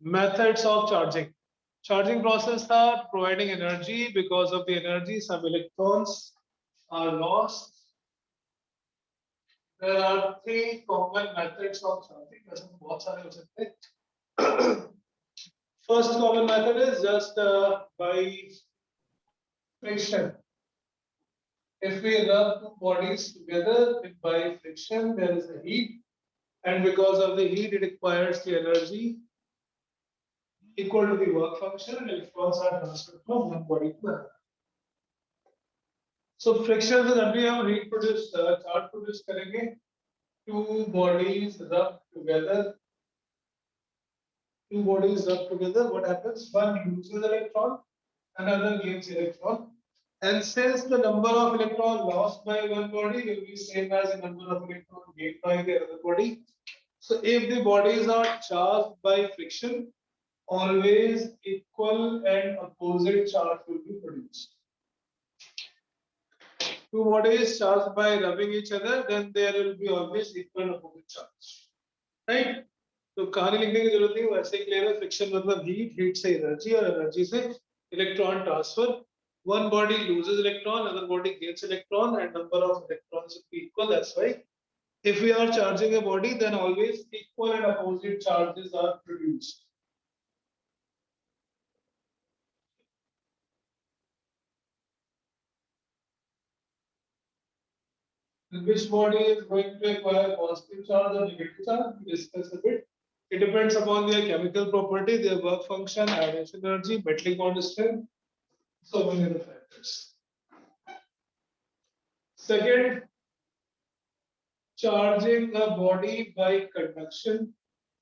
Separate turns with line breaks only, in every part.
Methods of charging. Charging process are providing energy. Because of the energy, some electrons are lost. There are three common methods of charging. वैसे तो बहुत सारे हो सकते हैं. First common method is just by friction. If we rub two bodies together by friction, there is a heat, and because of the heat, it requires the energy equal to the work function, and electrons are transferred from one body to another. So friction से जब भी हम heat produce charge produce करेंगे, two bodies rub together. What happens? One loses electron, another gains electron. And since the number of electrons lost by one body will be same as the number of electrons gained by the other body, so if the bodies are charged by friction, always equal and opposite charge will be produced. Two bodies charged by rubbing each other, then there will be always equal and opposite charge, right? तो कहानी लिखने की जरूरत नहीं, वैसे ही clear है. Friction मतलब heat से एनर्जी और एनर्जी से electron transfer. One body loses electron, another body gains electron, and number of electrons will be equal. That's why if we are charging a body, then always equal and opposite charges are produced. Which body is going to acquire positive charge or negative charge? We discuss a bit. It depends upon their chemical property, their work function, ionization energy, metallic bond strength, so many other factors. Second, charging a body by conduction.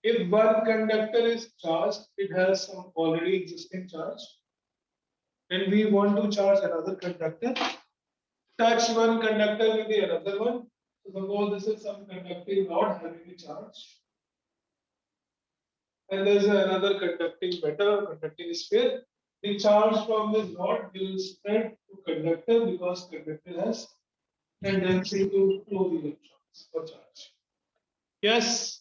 If one conductor is charged, it has some already existing charge, and we want to charge another conductor. Touch one conductor with the another one. So suppose this is some conducting rod having a charge, and there is another conducting metal, conducting sphere. The charge from this rod will spread to conductor because conductor has tendency to flow the electrons for charge. Yes.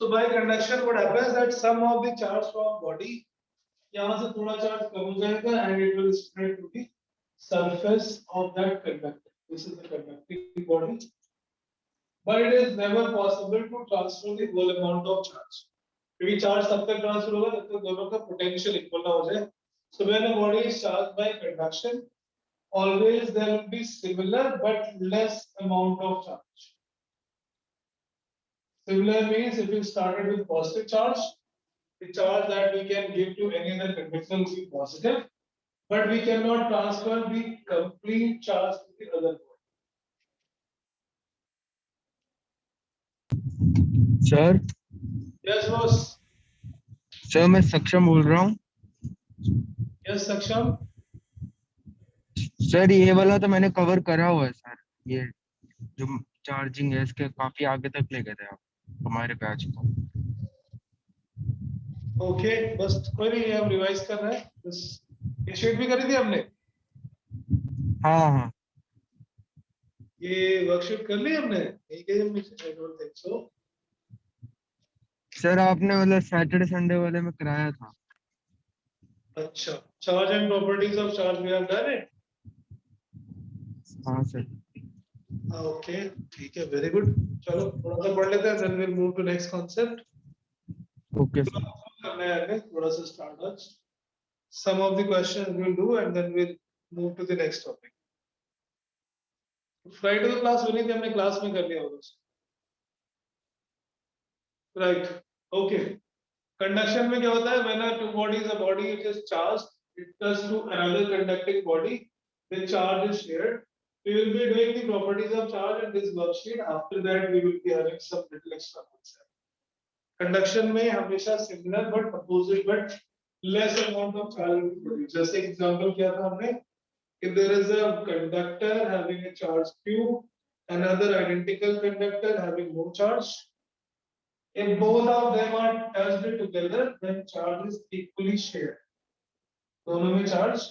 So by conduction, what happens that some of the charge from body, यहाँ से थोड़ा charge कम हो जाएगा, and it will spread to the surface of that conductor. This is the conducting body. But it is never possible to transfer the whole amount of charge. क्योंकि charge तब तक transfer होगा जब तक दोनों का potential equal ना हो जाए. So when a body is charged by conduction, always there will be similar but less amount of charge. Similar means if you started with positive charge, the charge that we can give to any other conductor will be positive, but we cannot transfer the complete charge to the other body.
Sir
Yes, boss.
Sir मैं सक्षम बोल रहा हूँ.
Yes, Saksham.
Sir ये वाला तो मैंने cover करा हुआ है सर. ये जो चार्जिंग है इसके काफी आगे तक ले गए थे आप हमारे बैच को.
ओके, बस कोई नहीं, हम रिवाइज कर रहे हैं. बस ये शीट भी करी थी हमने.
हाँ हाँ
ये वर्कशीट कर ली हमने. नहीं कही हमने. I don't think so.
Sir आपने मतलब सैटरडे संडे वाले में कराया था.
अच्छा, charge and properties of charge we have done it.
हाँ सर.
ओके, ठीक है, वेरी गुड. चलो थोड़ा सा पढ़ लेते हैं, then will move to next concept.
Okay sir.
करना है आगे थोड़ा सा स्टार्ट आज. Some of the questions we'll do and then we'll move to the next topic. Friday तो क्लास हुई नहीं थी, हमने क्लास में कर लिया होगा. Right. Okay. Conduction में क्या होता है? When a two bodies, a body which is charged, it does to another conducting body, the charge is shared. We will be doing the properties of charge in this worksheet. After that, we will be having some little extra concept. Conduction में हमेशा similar but opposite but less amount of charge. जैसे example क्या था हमने, if there is a conductor having a charge q, another identical conductor having no charge, if both of them are touched together then charge is equally shared। दोनों में charge,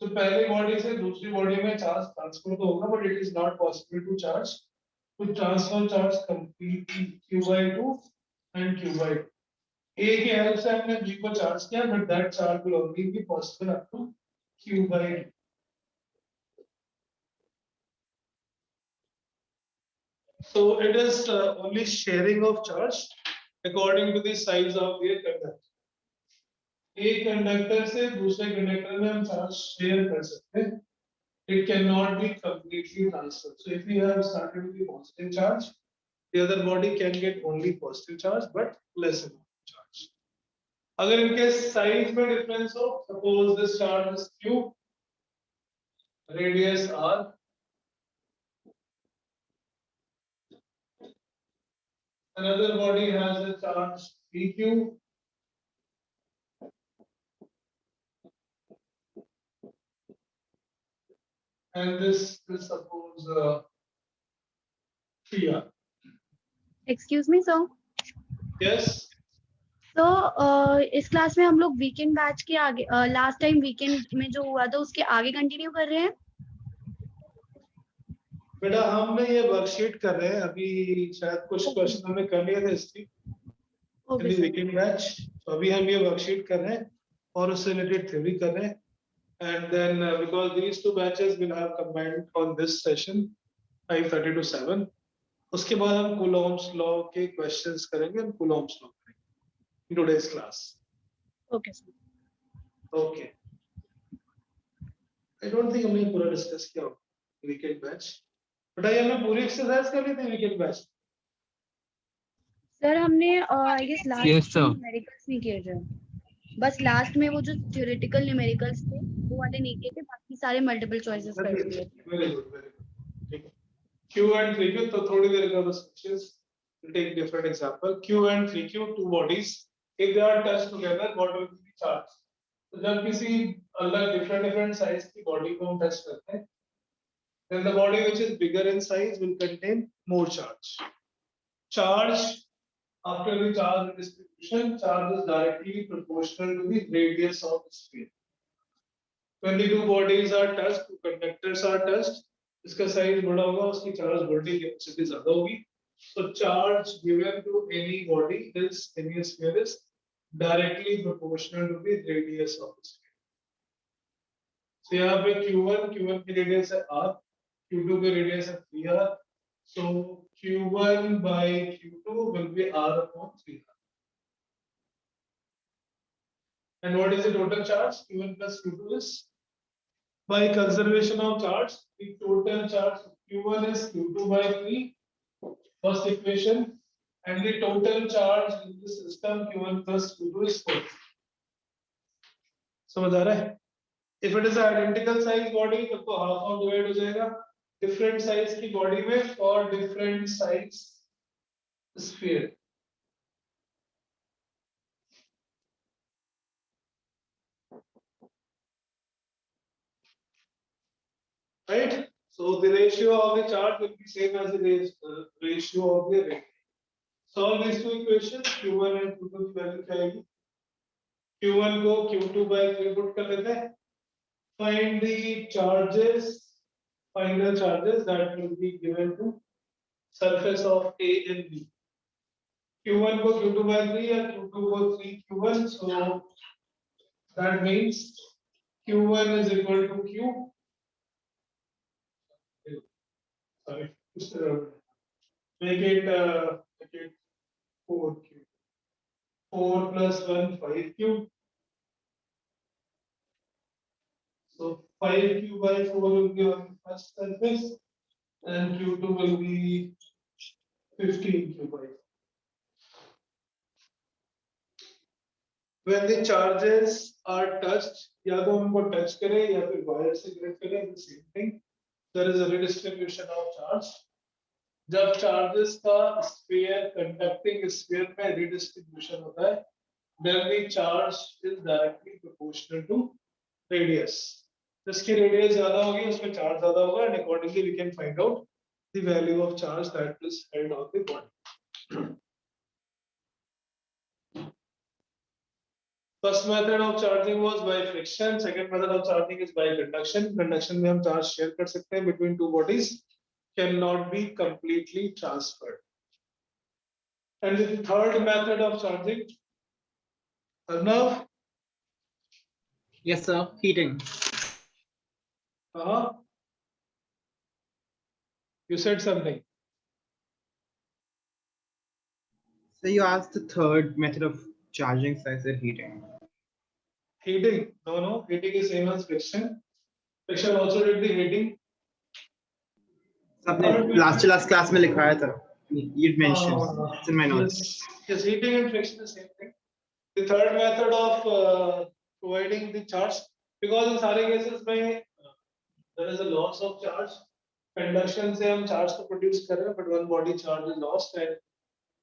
तो पहले body से दूसरी बॉडी में चार्ज ट्रांसफर तो होगा but it is not possible to charge to transfer charge completely q by 2 and q by 2। a की हेल्प से हमने b को चार्ज किया but that charge will only be possible up to q by 2। So it is only sharing of charge according to the size of the conductor। एक conductor से दूसरे conductor में हम चार्ज शेयर कर सकते हैं। It cannot be completely transferred। So if we have started with the positive charge, the other body can get only positive charge but less amount of charge। अगर इनके size में difference हो, suppose this charge is q, radius r, another body has a charge pq and this suppose pr।
Excuse me sir,
Yes,
तो इस class में हम लोग weekend batch के आगे, लास्ट टाइम वीकेंड में जो हुआ था उसके आगे कंटिन्यू कर रहे हैं।
बेटा हमने ये वर्कशीट कर रहे हैं अभी, शायद कुछ क्वेश्चन हमने कर लिए थे history
okay sir,
weekend batch, तो अभी हम ये वर्कशीट कर रहे हैं और उससे रिलेटेड थ्योरी कर रहे हैं। And then because these two batches will have combined on this session 5:30 to 7, उसके बाद हम कूलॉम्स लॉ के क्वेश्चंस करेंगे, हम कूलॉम्स लॉ करेंगे in today's class.
Okay sir.
Okay, I don't think हमने पूरा डिस्कस किया होगा वीकेंड बैच, बट आई हमने पूरी एक्सरसाइज कर ली थी वीकेंड बैच।
सर हमने I guess
Yes,
last
sir.
Numericals नहीं किए थे, बस लास्ट में वो जो थ्योरेटिकल न्यूमेरिकल्स थे वो वाले नहीं किए थे, बाकी सारे मल्टीपल चॉइसेस कर दिए थे।
Very good, very good. ठीक है, Q and 3Q, तो थोड़ी देर का बस questions, we'll take different example। Q and 3Q, two bodies, if they are touched together, what will be the charge? तो जब किसी अलग different size की body को हम touch करते हैं, then the body which is bigger in size will contain more charge। Charge, after the charge distribution, charge is directly proportional to the radius of the sphere। When the two bodies are touched, two conductors are touched, इसका size बड़ा होगा, उसकी charge बढ़ने की capacity ज्यादा होगी। So charge given to any body is any sphere is directly proportional to the radius of the sphere। So यहाँ पे Q1 की रेडियस है r, Q2 की रेडियस है 3r, so Q1 by Q2 will be r upon 3r। And what is the total charge? Q1 plus Q2 is, by conservation of charge, the total charge Q1 is Q2 by 3, first equation, and the total charge in the system Q1 plus Q2 is 4। समझ आ रहा है? If it is an identical size body, तब तो half of divide हो जाएगा different size की body में for different size sphere। Right? So the ratio of the charge will be same as the ratio of the radius। Solve these two equations, Q1 and Q2 की value क्या आएगी? Q1 को Q2 by 3 put कर लेते हैं। Find the charges, final charges that will be given to surface of A and B। Q1 को Q2 by 3 या Q2 को 3Q1, so that means Q1 is equal to Q, sorry, make it 4Q, 4 plus 1 5Q, so 5Q by 4 will be on the first surface and Q2 will be 15Q by 4। When the charges are touched, या तो उनको touch करें या फिर wire से connect करें, the same thing, there is a redistribution of charge जब charges का स्फीयर कंडक्टिंग स्फीयर में रिडिस्ट्रीब्यूशन होता है, then the charge is directly proportional to radius. जिसकी रेडियस ज्यादा होगी उसमें चार्ज ज्यादा होगा, and accordingly we can find out the value of charge that is held on the body. First method of charging was by friction. Second method of charging is by conduction. Conduction में हम charge share कर सकते हैं between two bodies, cannot be completely transferred. And the third method of charging, Arnav,
Yes, sir. Heating.
You said something.
So you asked the third method of charging, so I said heating.
Heating? No. Heating is same as friction. Friction also did the heating.
आपने last class में लिखाया था. You'd mentioned. It's in my notes.
Yes, heating and friction is same thing. The third method of providing the charge, because in सारे cases में there is a loss of charge. Conduction से हम charge को produce कर रहे हैं, but one body charge is lost, and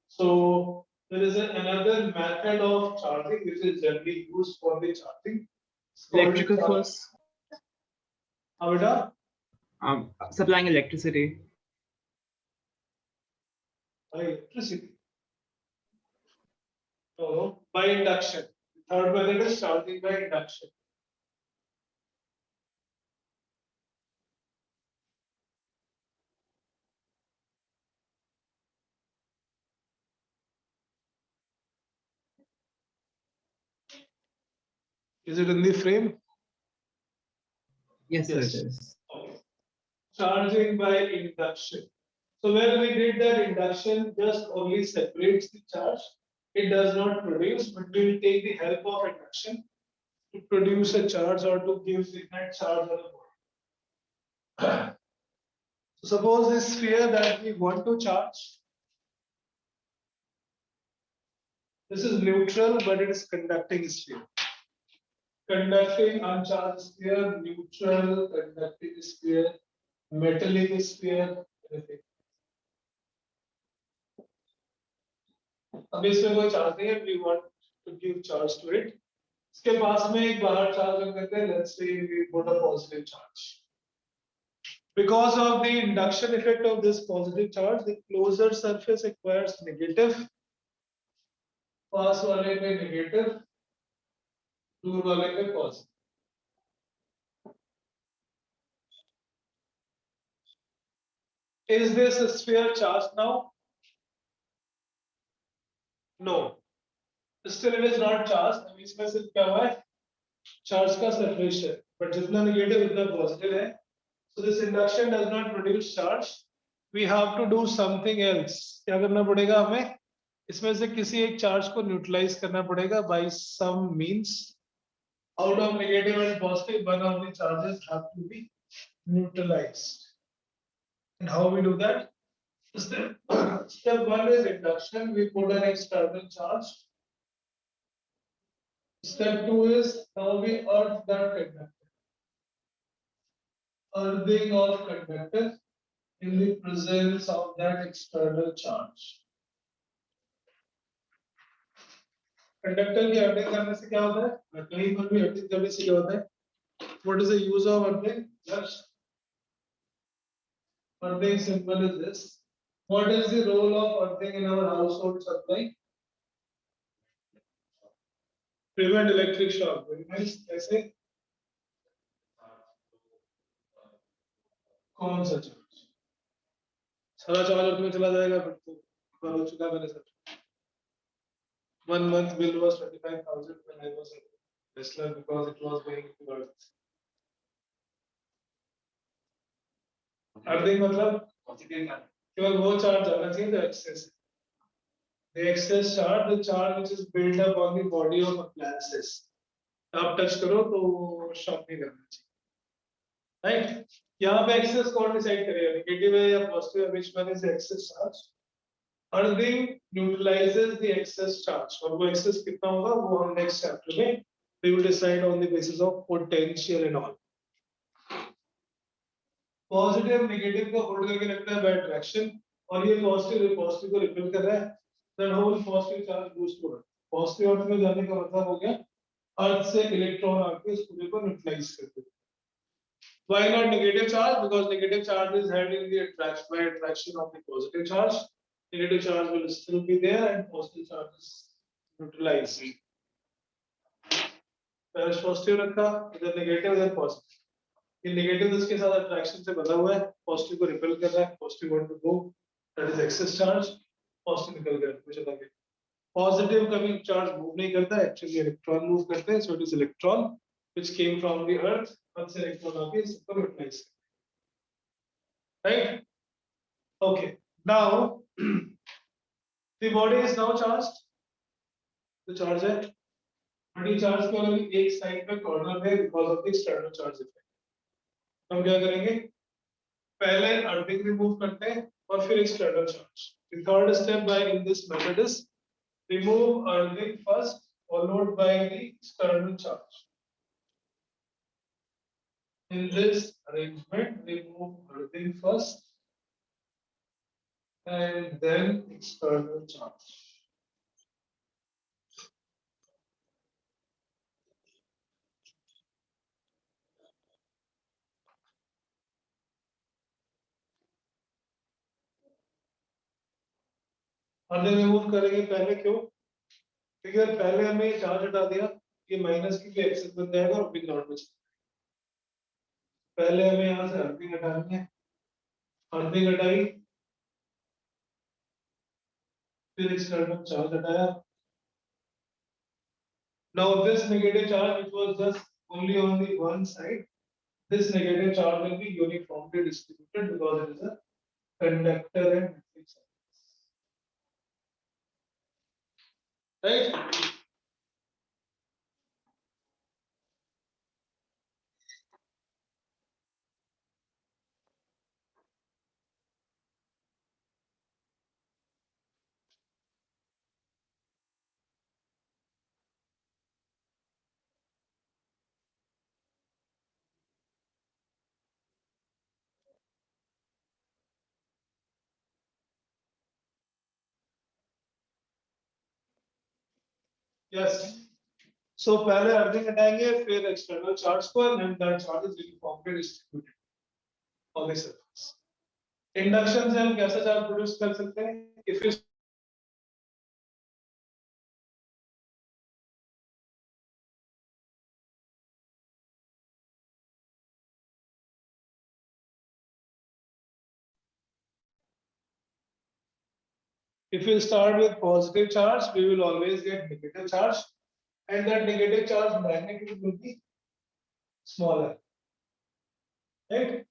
so there is another method of charging which is generally used for the charging. It's called
Electrical force.
हाँ बेटा,
Supplying electricity.
by electricity. No, by induction. Third method is charging by induction. Is it in the frame?
Yes, sir,
Yes.
it is.
Charging by induction. So when we did that, induction just only separates the charge. It does not produce, but we will take the help of induction to produce a charge or to give the net charge on the body. So suppose this sphere that we want to charge. This is neutral, but it is conducting sphere. Conducting uncharged sphere, neutral, conducting sphere, metallic sphere, everything. अब इसमें कोई charge नहीं है, we want to give charge to it. इसके पास में एक बाहर charge रख देते हैं, let's say we put a positive charge. Because of the induction effect of this positive charge, the closer surface acquires negative. पास वाले में negative, दूर वाले में positive. Is this sphere charged now? No. Still it is not charged. अभी इसमें सिर्फ क्या हुआ है? Charge का separation. But जितना negative उतना positive है. So this induction does not produce charge. We have to do something else. क्या करना पड़ेगा हमें? इसमें से किसी एक charge को neutralize करना पड़ेगा by some means. Out of negative and positive, one of the charges have to be neutralized. And how we do that? Step one is induction. We put an external charge. Step two is now we earth that conductor. Earthing of conductor in the presence of that external charge. Conductor की earthing करने से क्या होता है? कहीं पर भी earthing करने से क्या होता है? What is the use of earthing? Just earthing symbol is this. What is the role of earthing in our household supply? Prevent electric shock. Very nice. कैसे? कौन सा चार्ज? सारा चार्ज उसमें चला जाएगा फिर तो हो चुका मैंने सब. 1 month bill was 25,000 when I was at Tesla because it was going to Earth. Earthing मतलब केवल वो चार्ज आना चाहिए जो excess. The excess charge, the charge which is built up on the body of appliances. आप touch करो तो shock नहीं करना चाहिए. Right? यहाँ पे excess कौन डिसाइड करेगा? नेगेटिव है या पॉजिटिव है? Which one is the excess charge? Earthing neutralizes the excess charge. और वो excess कितना होगा वो हम next chapter में we will decide on the basis of potential and all. Positive negative को hold करके रखना है by attraction और ये पॉजिटिव को रिपेल कर रहा है, then how will positive charge goes to earth? Positive earth में जाने का मतलब हो गया अर्थ से इलेक्ट्रॉन आके इस पूरे को न्यूट्रलाइज कर देते हैं. Why not negative charge? Because negative charge is held in the attraction by attraction of the positive charge. Negative charge will still be there and positive charge is neutralized. पहले positive रखा, इधर negative, इधर positive. ये negative इसके साथ attraction से बना हुआ है, पॉजिटिव को रिपेल कर रहा है, positive want to go, that is excess charge, positive निकल गया, तो चला गया. पॉजिटिव कभी चार्ज मूव नहीं करता, एक्चुअली इलेक्ट्रॉन मूव करते हैं, so it is electron which came from the earth, earth से इलेक्ट्रॉन आके इस पर neutralize, right? Okay, now the body is now charged, तो चार्ज है, बट ये चार्ज केवल एक साइड पे कॉर्नर पे because of the external charge effect. हम क्या करेंगे, पहले अर्थिंग रिमूव करते हैं और फिर external charge. The third step by in this method is remove earthing first followed by the external charge. In this arrangement, remove earthing first and then external charge. Earthing remove करेंगे पहले, क्यों? क्योंकि अगर पहले हमने ये चार्ज हटा दिया, ये माइनस की एक्सेस बन जाएगा और बिग ग्राउंड में चला. पहले हमें यहाँ से अर्थिंग हटानी है, अर्थिंग हटाई, फिर एक्सटर्नल चार्ज हटाया. Now this negative charge which was just only on the one side, this negative charge will be uniformly distributed because it is a conductor and metallic surface. Right? Yes. So पहले earthing हटाएंगे, फिर external charge को, and that charge is uniformly distributed on the surface. Induction से हम कैसा charge produce कर सकते हैं? If you start with positive charge, we will always get negative charge, and that negative charge magnitude will be smaller, right?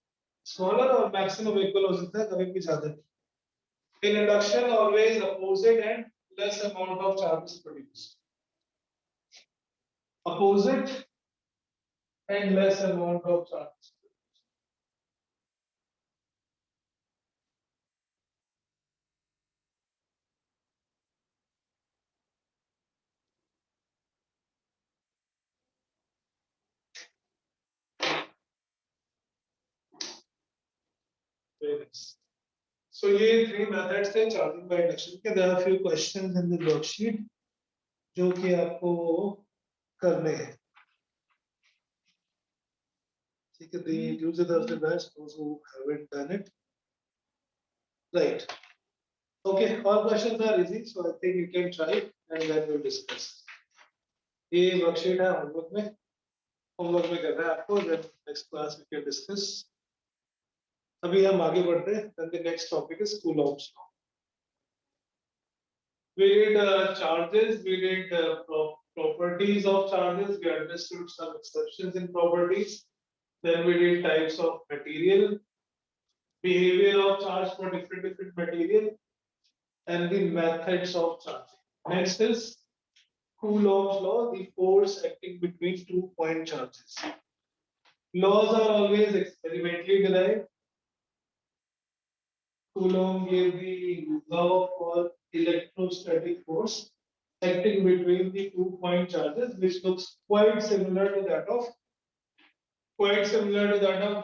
Smaller or maximum equal हो सकता है, कभी भी ज्यादा नहीं. In induction, always opposite and less amount of charge is produced. Opposite and less amount of charge. Very nice. So ये three methods थे charging by induction के. There are few questions in the worksheet जो कि आपको करने हैं. ठीक है, the use it as the best those who haven't done it. Right. Okay, all questions are easy, so I think you can try it and then we'll discuss. ये worksheet है homework में. Homework में कर रहे हैं आपको, then next class we can discuss. अभी हम आगे बढ़ते हैं. Then the next topic is Coulomb's law. We did charges, we did properties of charges, we understood some exceptions in properties. Then we did types of material, behavior of charge for different material, and the methods of charging. Next is Coulomb's law, the force acting between 2 point charges. Laws are always experimentally derived. Coulomb gave the law for electrostatic force acting between the 2 point charges, which looks quite similar to that of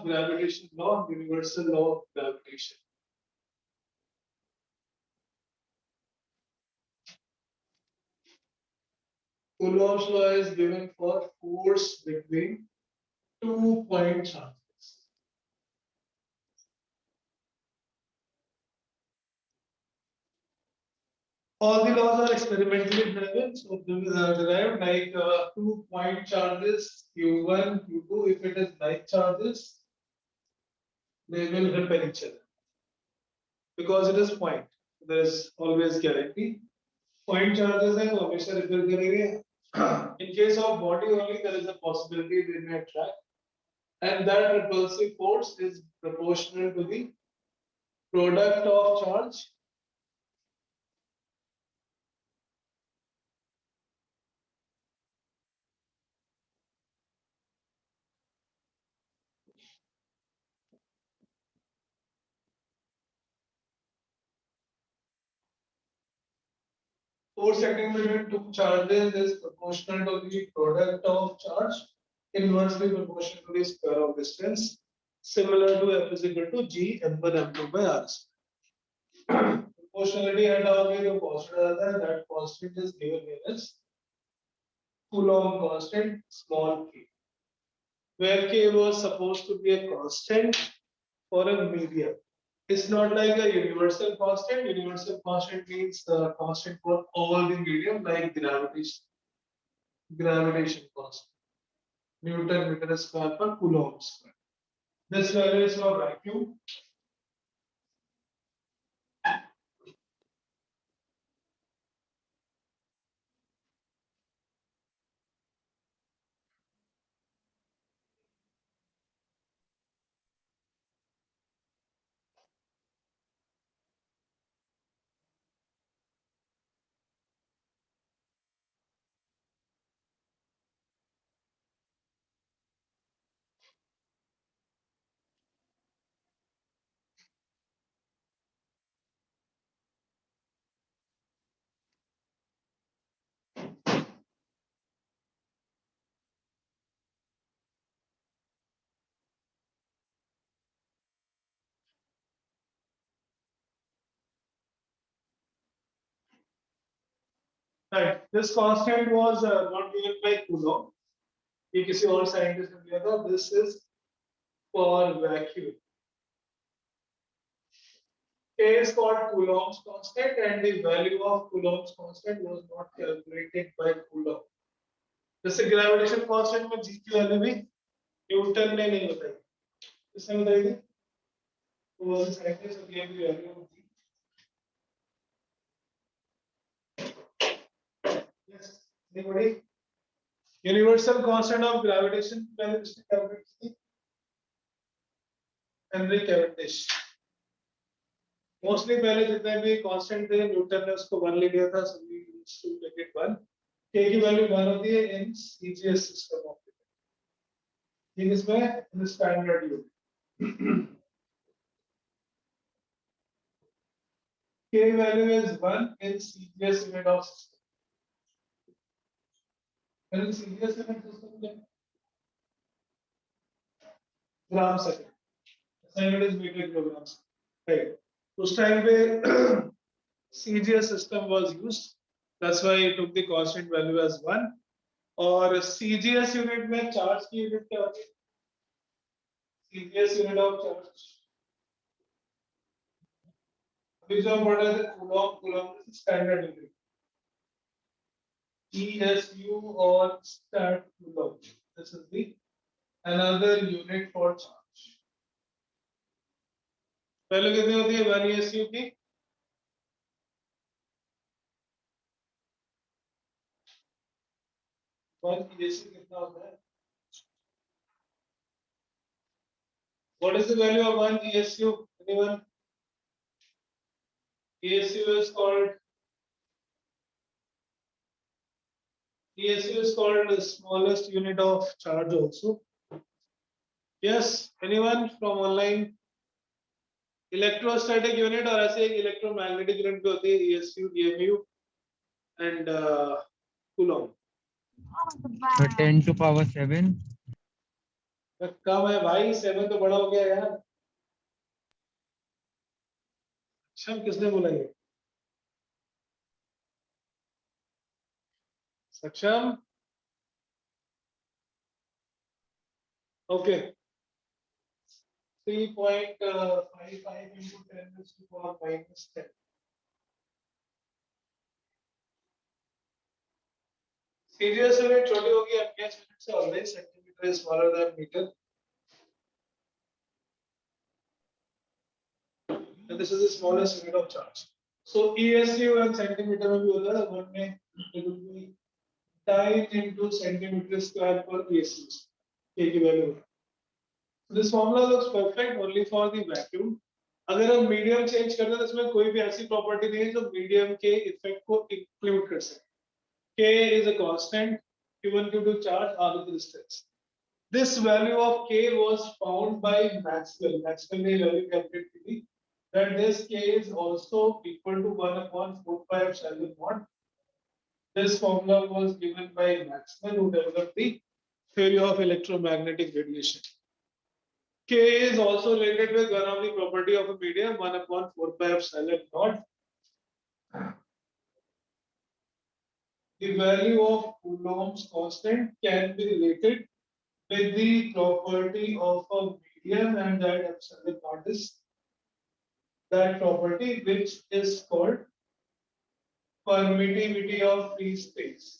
gravitation law, universal law of gravitation. Coulomb's law is given for force between 2 point charges. All the laws are experimentally driven, so derived like 2 point charges Q1, Q2. If it is like charges, they will repel each other because it is point. There is always guarantee. Point charges है तो हमेशा repel करेंगे. In case of body only, there is a possibility they may attract, and that repulsive force is proportional to the product of charge. Force acting between two charges is proportional to the product of charge, inversely proportional to the square of distance, similar to F is equal to G M1 M2 by R. Proportionality हटाओगे तो constant आता है, that constant is given here as Coulomb constant, small k, where k was supposed to be a constant for a medium. It's not like a universal constant. Universal constant means the constant for all the medium, like gravitation. Gravitation constant. Newton meter square per Coulomb square. This value is for vacuum. Right. This constant was not given by Coulomb. ये किसी और scientist ने दिया था. This is for vacuum. K is called Coulomb's constant, and the value of Coulomb's constant was not calculated by Coulomb. जैसे gravitation constant में G की value भी न्यूटन ने नहीं बताई. किसने बताई थी? वो साइंटिस्ट ने गave the value of G. Yes. Anybody? Universal constant of gravitation पहले किसने calculate की? Henry Cavendish. Mostly पहले जितने भी constant थे न्यूटन ने उसको 1 ले लिया था, so we used to take it 1. K की value 1 होती है in CGS system of it. इसमें in the standard unit. K value is 1 in CGS unit of system. In CGS unit system क्या? Gram second. Unit is meter kilograms. Right. उस time पे CGS system was used. That's why it took the constant value as 1. और CGS unit में charge की unit क्या होती है? CGS unit of charge. अभी जो हम पढ़ रहे थे Coulomb standard unit. ESU or stat Coulomb. This is the another unit for charge. पहले कितनी होती है 1 ESU की? 1 ESU कितना होता है? What is the value of 1 ESU? Anyone? ESU is called the smallest unit of charge also. Yes, anyone from online? Electrostatic unit और ऐसे एक electromagnetic unit भी होती है ESU, EMU and Coulomb.
10 to power 7.
कम है भाई, 7 तो बड़ा हो गया यार. अच्छा किसने बोला ये? सक्षम? Okay. 3.55 into 10 raised to power minus 10. Serious unit छोटी होगी MPH unit से always centimeter is smaller than meter. And this is the smallest unit of charge. So ESU and centimeter में भी होता है, one में it will be 10 into centimeter square per ESU. K की value. This formula looks perfect only for the vacuum. अगर हम medium change करते हैं तो इसमें कोई भी ऐसी प्रॉपर्टी नहीं है जो मीडियम के इफेक्ट को इंक्लूड कर सके. K is a constant given due to charge r with distance. This value of K was found by Maxwell. Maxwell ने value calculate की थी that this K is also equal to 1 upon 4 pi epsilon naught. This formula was given by Maxwell who developed the theory of electromagnetic radiation. K is also related with one of the property of a medium 1 upon 4 pi epsilon naught. The value of Coulomb's constant can be related with the property of a medium and that epsilon naught is that property which is called permittivity of free space.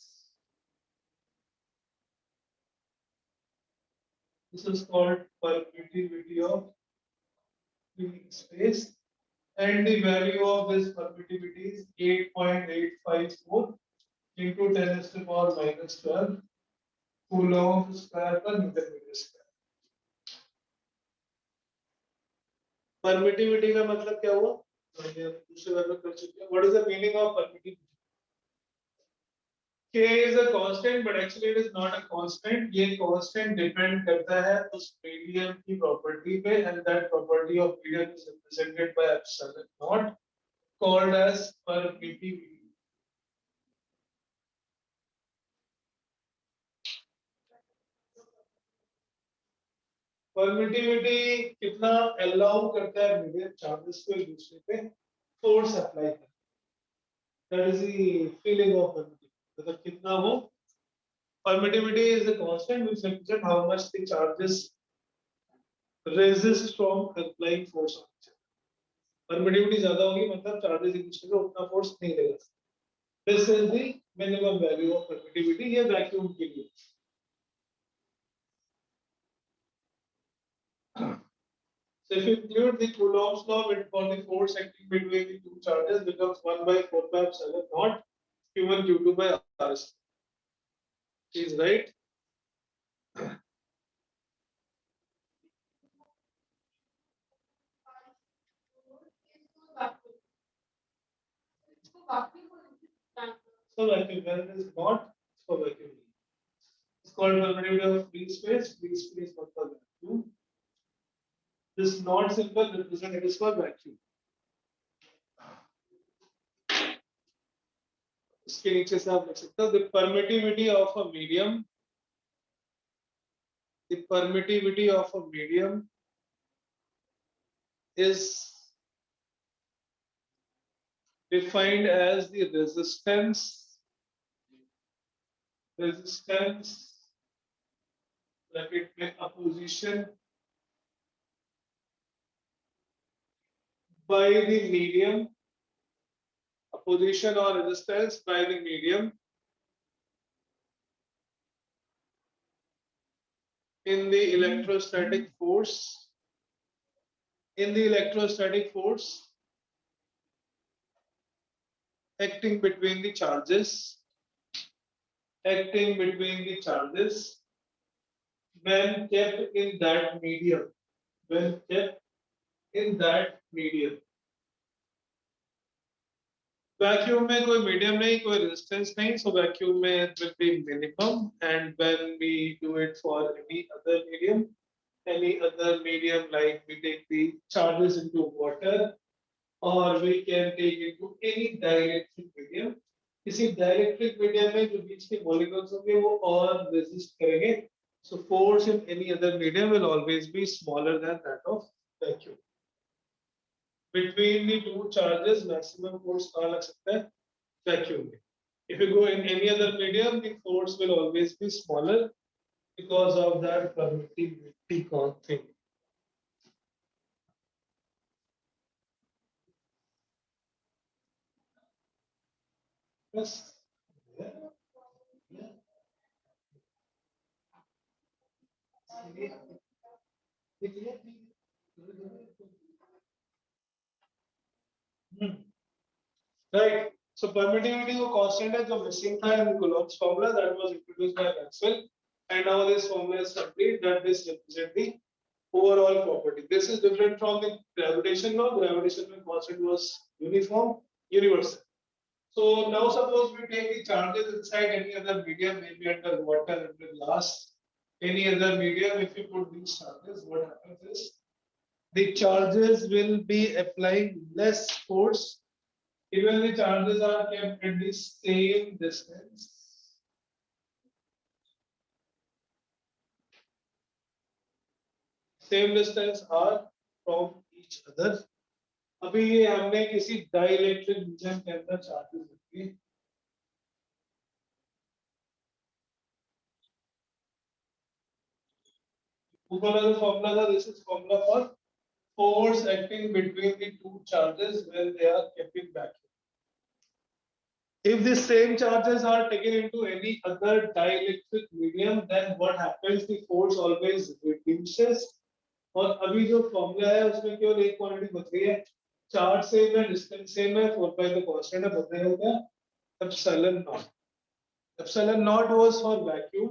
This is called permittivity of free space and the value of this permittivity is 8.854 into 10 raised to the power minus 12 Coulomb square per meter square. Permittivity का मतलब क्या हुआ? दूसरे बार में कर चुके हैं. What is the meaning of permittivity? K is a constant, but actually it is not a constant. ये constant depend करता है उस medium की property पे, and that property of medium is represented by epsilon naught, called as permittivity. Permittivity कितना allow करता है medium charges को एक दूसरे पे फोर्स अप्लाई करना. That is the feeling of permittivity. मतलब कितना वो permittivity is a constant which represent how much the charges resist from applying force on each other. Permittivity ज्यादा होगी मतलब चार्जेस एक दूसरे पे उतना फोर्स नहीं देगा. This is the minimum value of permittivity. ये वैक्यूम के लिए. So if you include the Coulomb's law for the force acting between the two charges becomes 1 by 4 pi epsilon naught Q1 Q2 by R. Is right? So vacuum when it is not, so vacuum. It's called permittivity of free space. Free space not for vacuum. This not symbol represent it is for vacuum. इसके नीचे से आप लिख सकते हो the permittivity of a medium. The permittivity of a medium is defined as the resistance bracket में opposition by the medium, opposition or resistance by the medium in the electrostatic force acting between the charges when kept in that medium. Vacuum में कोई medium नहीं, कोई resistance नहीं, so vacuum में it will be minimum. And when we do it for any other medium like we take the charges into water or we can take into any dielectric medium. किसी dielectric medium में जो बीच के molecules होंगे वो और resist करेंगे. So force in any other medium will always be smaller than that of vacuum. Between the two charges maximum force कहाँ लग सकता है? Vacuum में. If you go in any other medium, the force will always be smaller because of that permittivity thing. Yes. Yeah. Yeah. Hmm. Right. So permittivity को constant है जो missing था in Coulomb's formula that was introduced by Maxwell, and now this formula is complete. That this represent the overall property. This is different from the gravitation law. Gravitation law constant was uniform, universal. So now suppose we take the charges inside any other medium, maybe under water, under glass, any other medium. If you put these charges, what happens is the charges will be applying less force. Even the charges are kept at the same distance. Same distance are from each other. अभी ये हमने किसी dielectric medium के अंदर charges रखे. ऊपर वाला formula था, this is formula for force acting between the two charges when they are kept in vacuum. If the same charges are taken into any other dielectric medium, then what happens? The force always reduces. और अभी जो formula है उसमें केवल एक quantity बच गई है. चार्ज सेम है, डिस्टेंस सेम है, 4 by the constant है, बदलेगा क्या? Epsilon not. Epsilon not was for vacuum.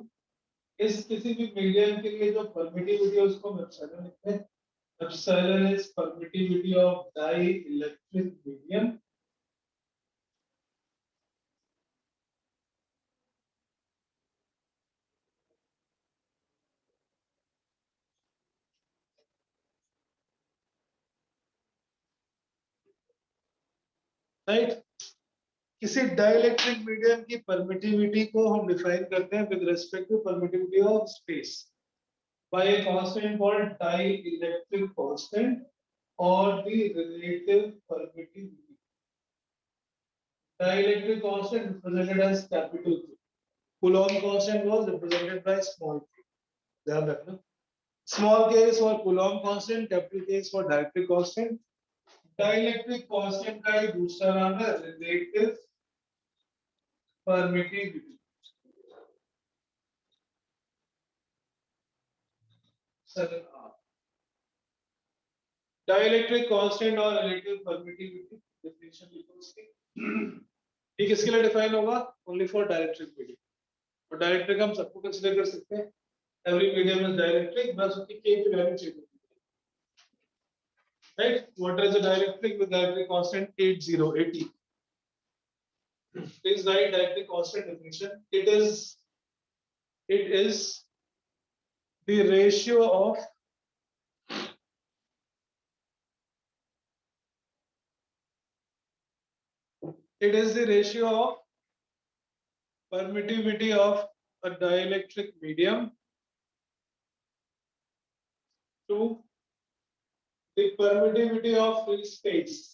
इस किसी भी मीडियम के लिए जो परमिटिविटी है उसको हम एप्सिलॉन लिखते हैं. Epsilon is permittivity of dielectric medium. Right. किसी डाइलेक्ट्रिक मीडियम की परमिटिविटी को हम डिफाइन करते हैं with respect to permittivity of space by a constant called dielectric constant और the relative permittivity. Dielectric constant represented as capital Q. Coulomb constant was represented by small k. ध्यान रखना. Small k is for Coulomb constant, capital K is for dielectric constant. Dielectric constant का ही दूसरा नाम है relative permittivity. Dielectric constant और relative permittivity definition लिखो उसकी. ये किसके लिए डिफाइन होगा? Only for dielectric medium. और dielectric हम सबको कंसीडर कर सकते हैं. Every medium is dielectric, बस उसकी k की वैल्यू चेंज होती है. Right? What is a dielectric with dielectric constant 80? Please write dielectric constant definition. It is the ratio of permittivity of a dielectric medium to the permittivity of free space.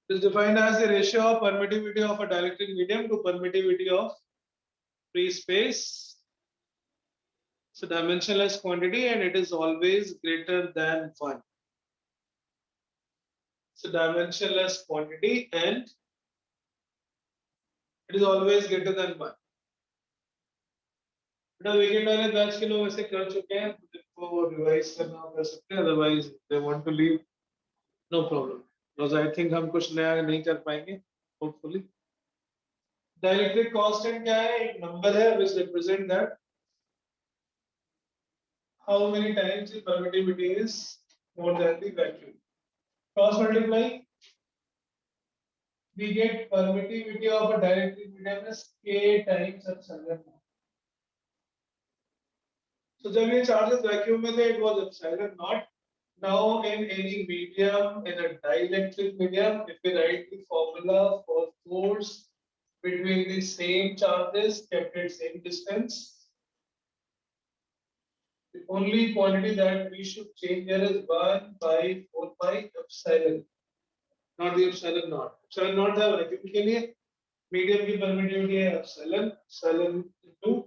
It is defined as the ratio of permittivity of a dielectric medium to permittivity of free space. It's a dimensionless quantity and it is always greater than 1. It's a dimensionless quantity and it is always greater than 1. बेटा weekend वाले batch के लोग ऐसे कर चुके हैं, तो revise करना कर सकते हैं, otherwise they want to leave, no problem, because I think हम कुछ नया नहीं कर पाएंगे होपफुली. डाइलेक्ट्रिक कांस्टेंट क्या है? एक नंबर है which represent that how many times the permittivity is more than the vacuum. Cross multiply, we get permittivity of a dielectric medium as k times epsilon. So जब ये charges vacuum में थे, it was epsilon naught. Now in any medium, in a dielectric medium, if we write the formula for force between the same charges kept at same distance, The only quantity that we should change here is 1 by 4 pi epsilon, not the epsilon naught. Epsilon naught है vacuum के लिए, medium की permittivity है epsilon into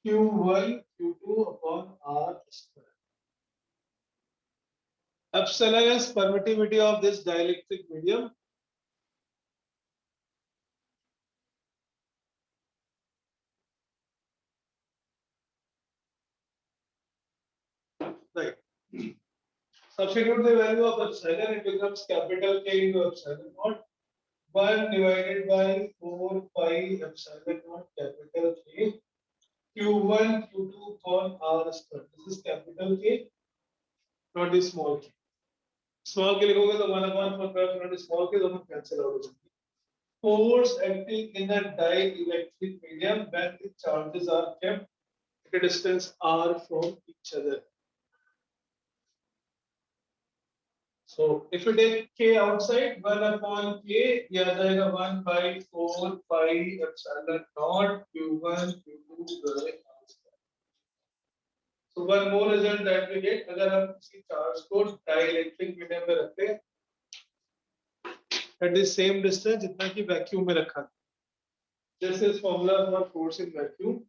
Q1 Q2 upon R square. Epsilon is permittivity of this dielectric medium. Right. Substitute the value of epsilon, it becomes capital K into epsilon naught. 1 divided by 4 pi epsilon naught capital K Q1 Q2 upon R square. This is capital K, not the small k. Small k लिखोगे तो 1 upon 4 pi not the small k, दोनों cancel out हो जाएंगे. Force acting in a dielectric medium when the charges are kept at a distance r from each other. So if you take k outside, 1 upon k, ये आ जाएगा 1 by 4 pi epsilon naught Q1 Q2 by R square. So one more result that we get, अगर हम किसी charge को dielectric medium में रखते हैं at the same distance जितना कि वैक्यूम में रखा था. This is formula for force in vacuum.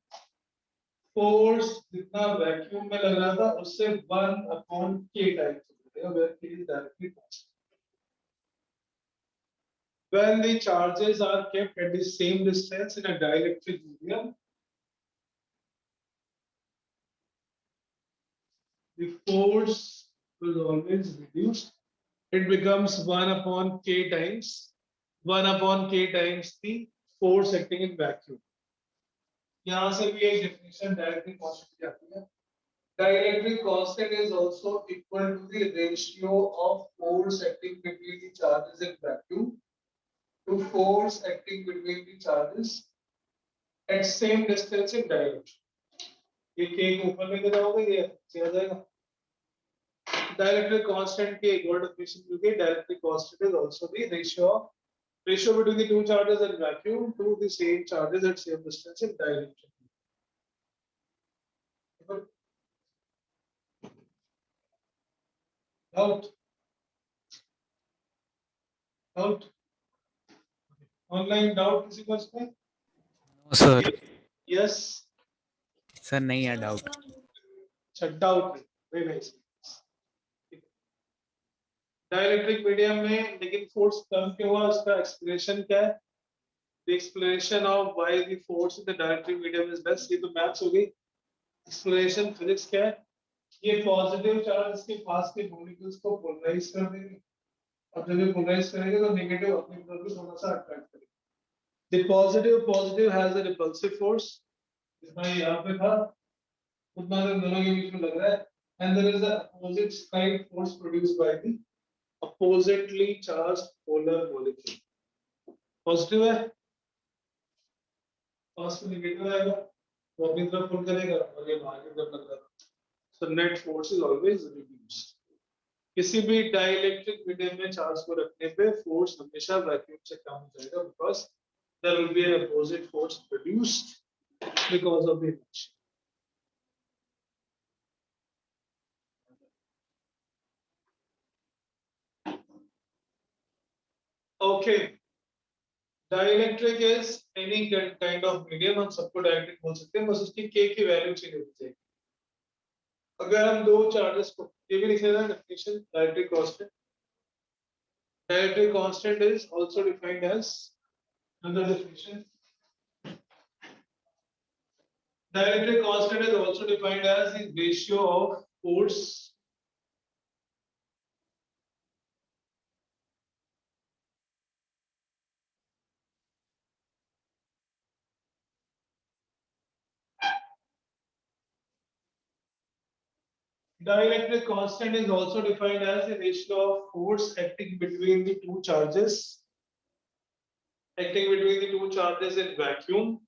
Force जितना वैक्यूम में लग रहा था उससे 1 upon k times where k is directly constant. When the charges are kept at the same distance in a dielectric medium, the force will always reduce. It becomes 1 upon k times the force acting in vacuum. यहाँ से भी एक definition dielectric constant की आती है. Dielectric constant is also equal to the ratio of force acting between the charges in vacuum to force acting between the charges at same distance in dielectric. ये k को ऊपर लेके जाओगे ये नीचे आ जाएगा. Dielectric constant की एक और definition मिलती है. Dielectric constant is also the ratio between the two charges in vacuum to the same charges at same distance in dielectric. Doubt? Online doubt किसी को इसमें?
No, sir.
Yes.
सर नहीं है डाउट.
अच्छा doubt. Very nice. Dielectric medium में लेकिन force कम क्यों हुआ उसका एक्सप्लेनेशन क्या है? The explanation of why the force in the dielectric medium is less, ये तो मैथ्स हो गई. एक्सप्लेनेशन फिजिक्स क्या है? ये पॉजिटिव चार्ज के पास के मॉलिक्यूल्स को पोलराइज कर देंगे और जब ये पोलराइज करेंगे तो नेगेटिव अपनी तरफ भी थोड़ा सा अट्रैक्ट करेंगे. The positive has a repulsive force, जितना ये यहाँ पे था उतना तो दोनों के बीच में लग रहा है. And there is a opposite side force produced by the oppositely charged polar molecule. Positive है, पास में नेगेटिव आएगा, वो अपनी तरफ पुल करेगा और ये बाहर की तरफ लग रहा है. So net force is always reduced. किसी भी डाइलेक्ट्रिक मीडियम में चार्ज को रखने पे फोर्स हमेशा वैक्यूम से कम हो जाएगा because there will be an opposite force produced because of the induction. Okay. Dielectric is any kind of medium, हम सबको डायरेक्टली बोल सकते हैं, बस उसकी k की वैल्यू चेंज होती जाएगी. अगर हम दो चार्जेस को ये भी लिख लेना definition dielectric constant. Dielectric constant is also defined as another definition. Dielectric constant is also defined as the ratio of force Dielectric constant is also defined as the ratio of force acting between the two charges in vacuum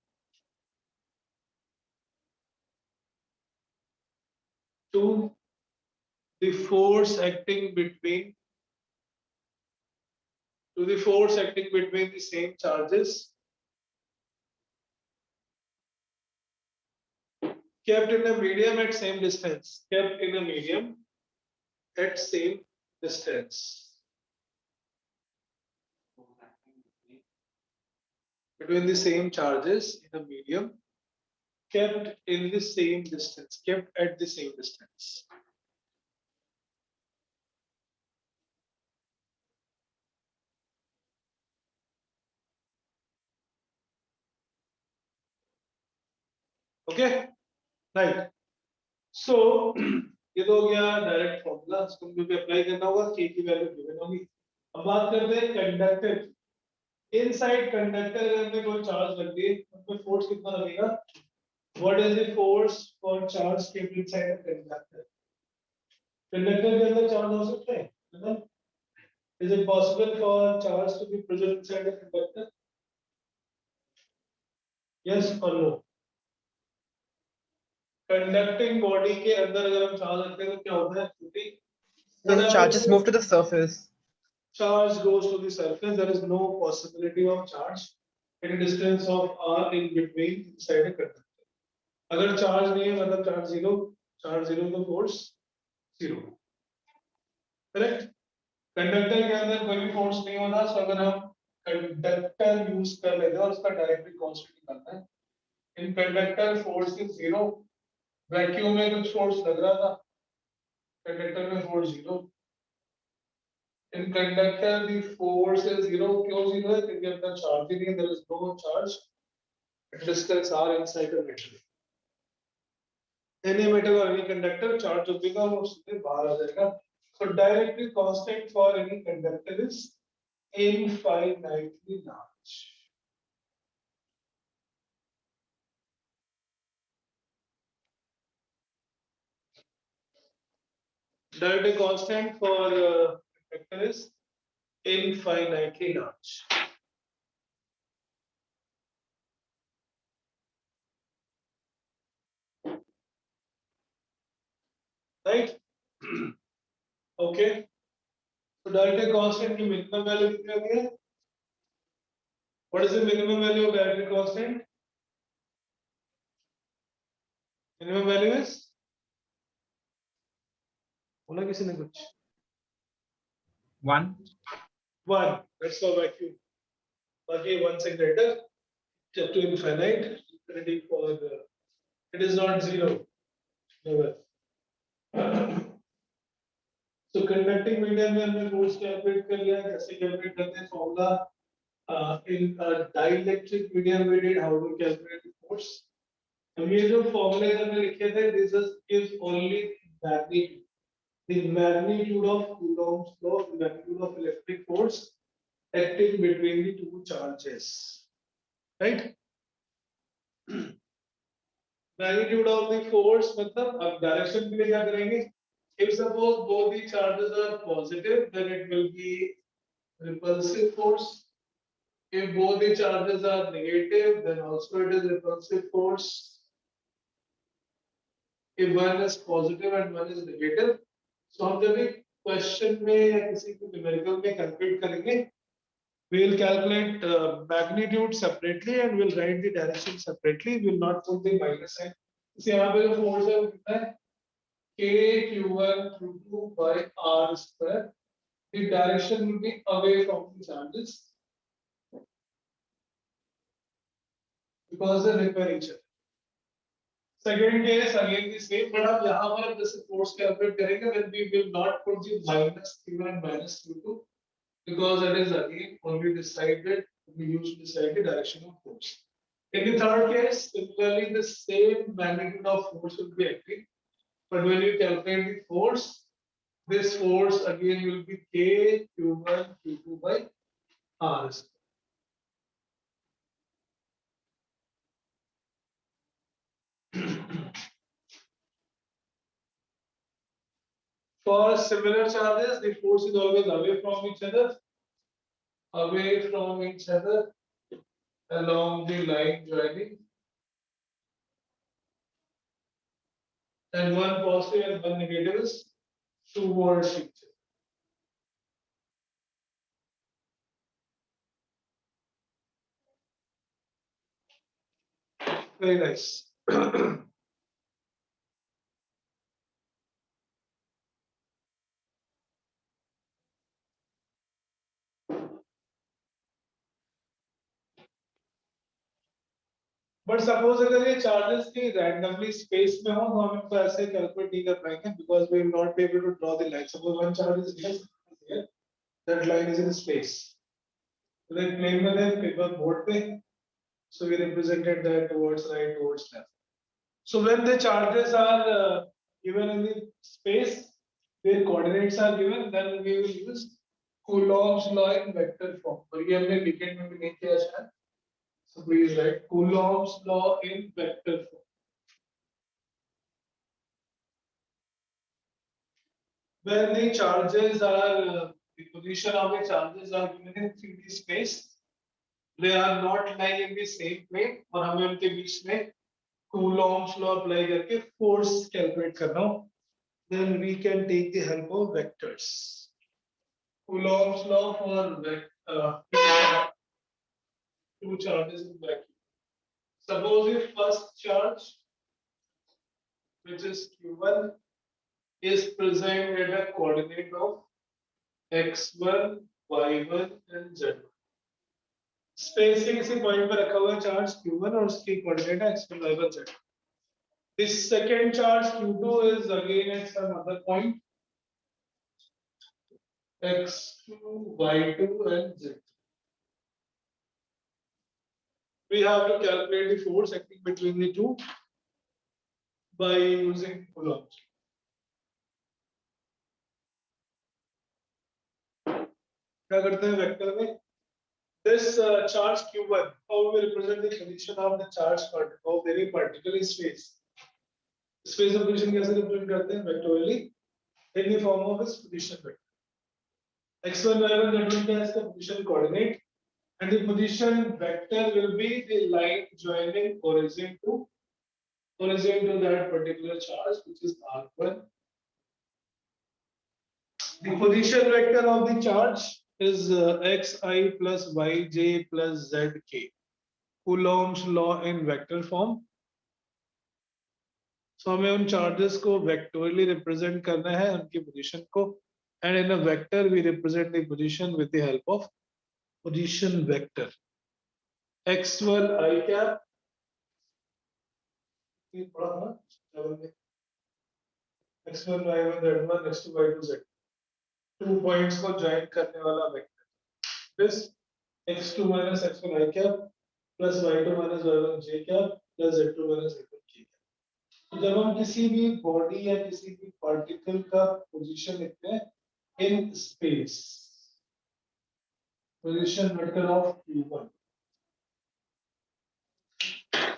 to the force acting between the same charges kept in a medium at same distance, kept in a medium at same distance between the same charges in a medium, kept in the same distance, kept at the same distance. Okay, right. So ये तो हो गया direct formula, इसको मुझे apply करना होगा, k की value given होगी। अब बात करते हैं कंडक्टर। इनसाइड कंडक्टर अगर में कोई चार्ज लग गई, उसमें फोर्स कितना लगेगा? What is the force for charge kept inside a conductor? Conductor के अंदर चार्ज हो सकते हैं, है ना? Is it possible for charge to be present inside a conductor? Yes और नो? कंडक्टिंग बॉडी के अंदर अगर हम चार्ज रखते हैं तो क्या होता है?
The charges move to the surface.
Charge goes to the surface. There is no possibility of charge at a distance of r in between inside a conductor. अगर चार्ज नहीं है मतलब चार्ज जीरो तो फोर्स जीरो, करेक्ट? कंडक्टर के अंदर कोई भी force नहीं होता, तो अगर हम कंडक्टर यूज कर लेते हैं और उसका डायरेक्टली कांस्टेंट निकालना है, in conductor force is zero, vacuum में कुछ फोर्स लग रहा था, कंडक्टर में force zero, in conductor the force is zero. क्यों जीरो है? क्योंकि अंदर चार्ज ही नहीं है, there is no charge at distance r inside the metal. Any metal or any conductor charge जो भी का वो उससे बाहर आ जाएगा। So directly constant for any conductor is infinitely large. Direct constant for conductor is infinitely large. Right? Okay. So direct constant की minimum value कितनी होती है? What is the minimum value of direct constant? Minimum value is? बोला किसी ने कुछ?
1.
1. That's for vacuum. Okay, 1 से greater up to infinite. Ready for the. It is not zero. Never. So conducting medium में हमने force calculate कर लिया, कैसे calculate करते हैं formula? In a dielectric medium we did how to calculate the force. अब ये जो formula हमने लिखे थे, this gives only magnitude. The magnitude of Coulomb's law, the magnitude of electric force acting between the two charges, right? Magnitude of the force मतलब अब direction के लिए क्या करेंगे? If suppose both the charges are positive, then it will be repulsive force. If both the charges are negative, then also it is repulsive force. If one is positive and one is negative, so हम जब भी question में या किसी को numerical में calculate करेंगे, we will calculate magnitude separately and we'll write the direction separately. We will not put the minus sign. इसे यहाँ पे जो force है वो कितना है? K Q1 Q2 by R square. The direction will be away from the charges because they repel each other. Second case again the same, but अब यहाँ पर हम जैसे force calculate करेंगे, then we will not put the minus Q1 and minus Q2 because that is again only decided, we use to decide the direction of force. In the third case, similarly the same magnitude of force will be acting, but when you calculate the force, this force again will be K Q1 Q2 by R. For similar charges, the force is always away from each other, along the line joining, and one positive and one negative is towards each other. Very nice. But suppose अगर ये charges की randomly space में हो तो हम इनको ऐसे calculate नहीं कर पाएंगे because we will not be able to draw the line suppose one charge is here that line is in space तो then plane में then paper board पे so we represented that towards right towards left so when the charges are given in the space their coordinates are given then we will use Coulomb's law in vector form और ये हमने weekend में भी नहीं किया शायद so please write Coulomb's law in vector form. When the charges are the position of the charges are given in 3D space, they are not lying in the same plane और हमें उनके बीच में Coulomb's law apply करके force calculate करना हो, then we can take the help of vectors. Coulomb's law for two charges in vacuum. Suppose the first charge, which is Q1, is present at a coordinate of x1, y1 and z1. Space के किसी point पर रखा हुआ charge Q1 और उसकी coordinate है x1, y1, z1. This second charge Q2 is again at some other point x2, y2 and z2. We have to calculate the force acting between the two by using Coulomb. क्या करते हैं vector में this charge q1 how we represent the position of the charge particle of any particle in space space of position कैसे represent करते हैं vectorially in the form of its position vector x1 y1 z1 क्या है इसका position coordinate and the position vector will be the line joining origin to that particular charge which is r1. The position vector of the charge is xi plus yj plus zk. Coulomb's law in vector form. So हमें उन charges को vectorially represent करना है उनकी position को and in a vector we represent the position with the help of position vector. x1 I cap. x1 y1 z1 x2 y2 z. 2 points को join करने वाला vector. This x2 minus x1 I cap plus y2 minus y1 j cap plus z2 minus z1 k cap. तो जब हम किसी भी body या किसी भी particle का position लिखते हैं in space, position vector of q1.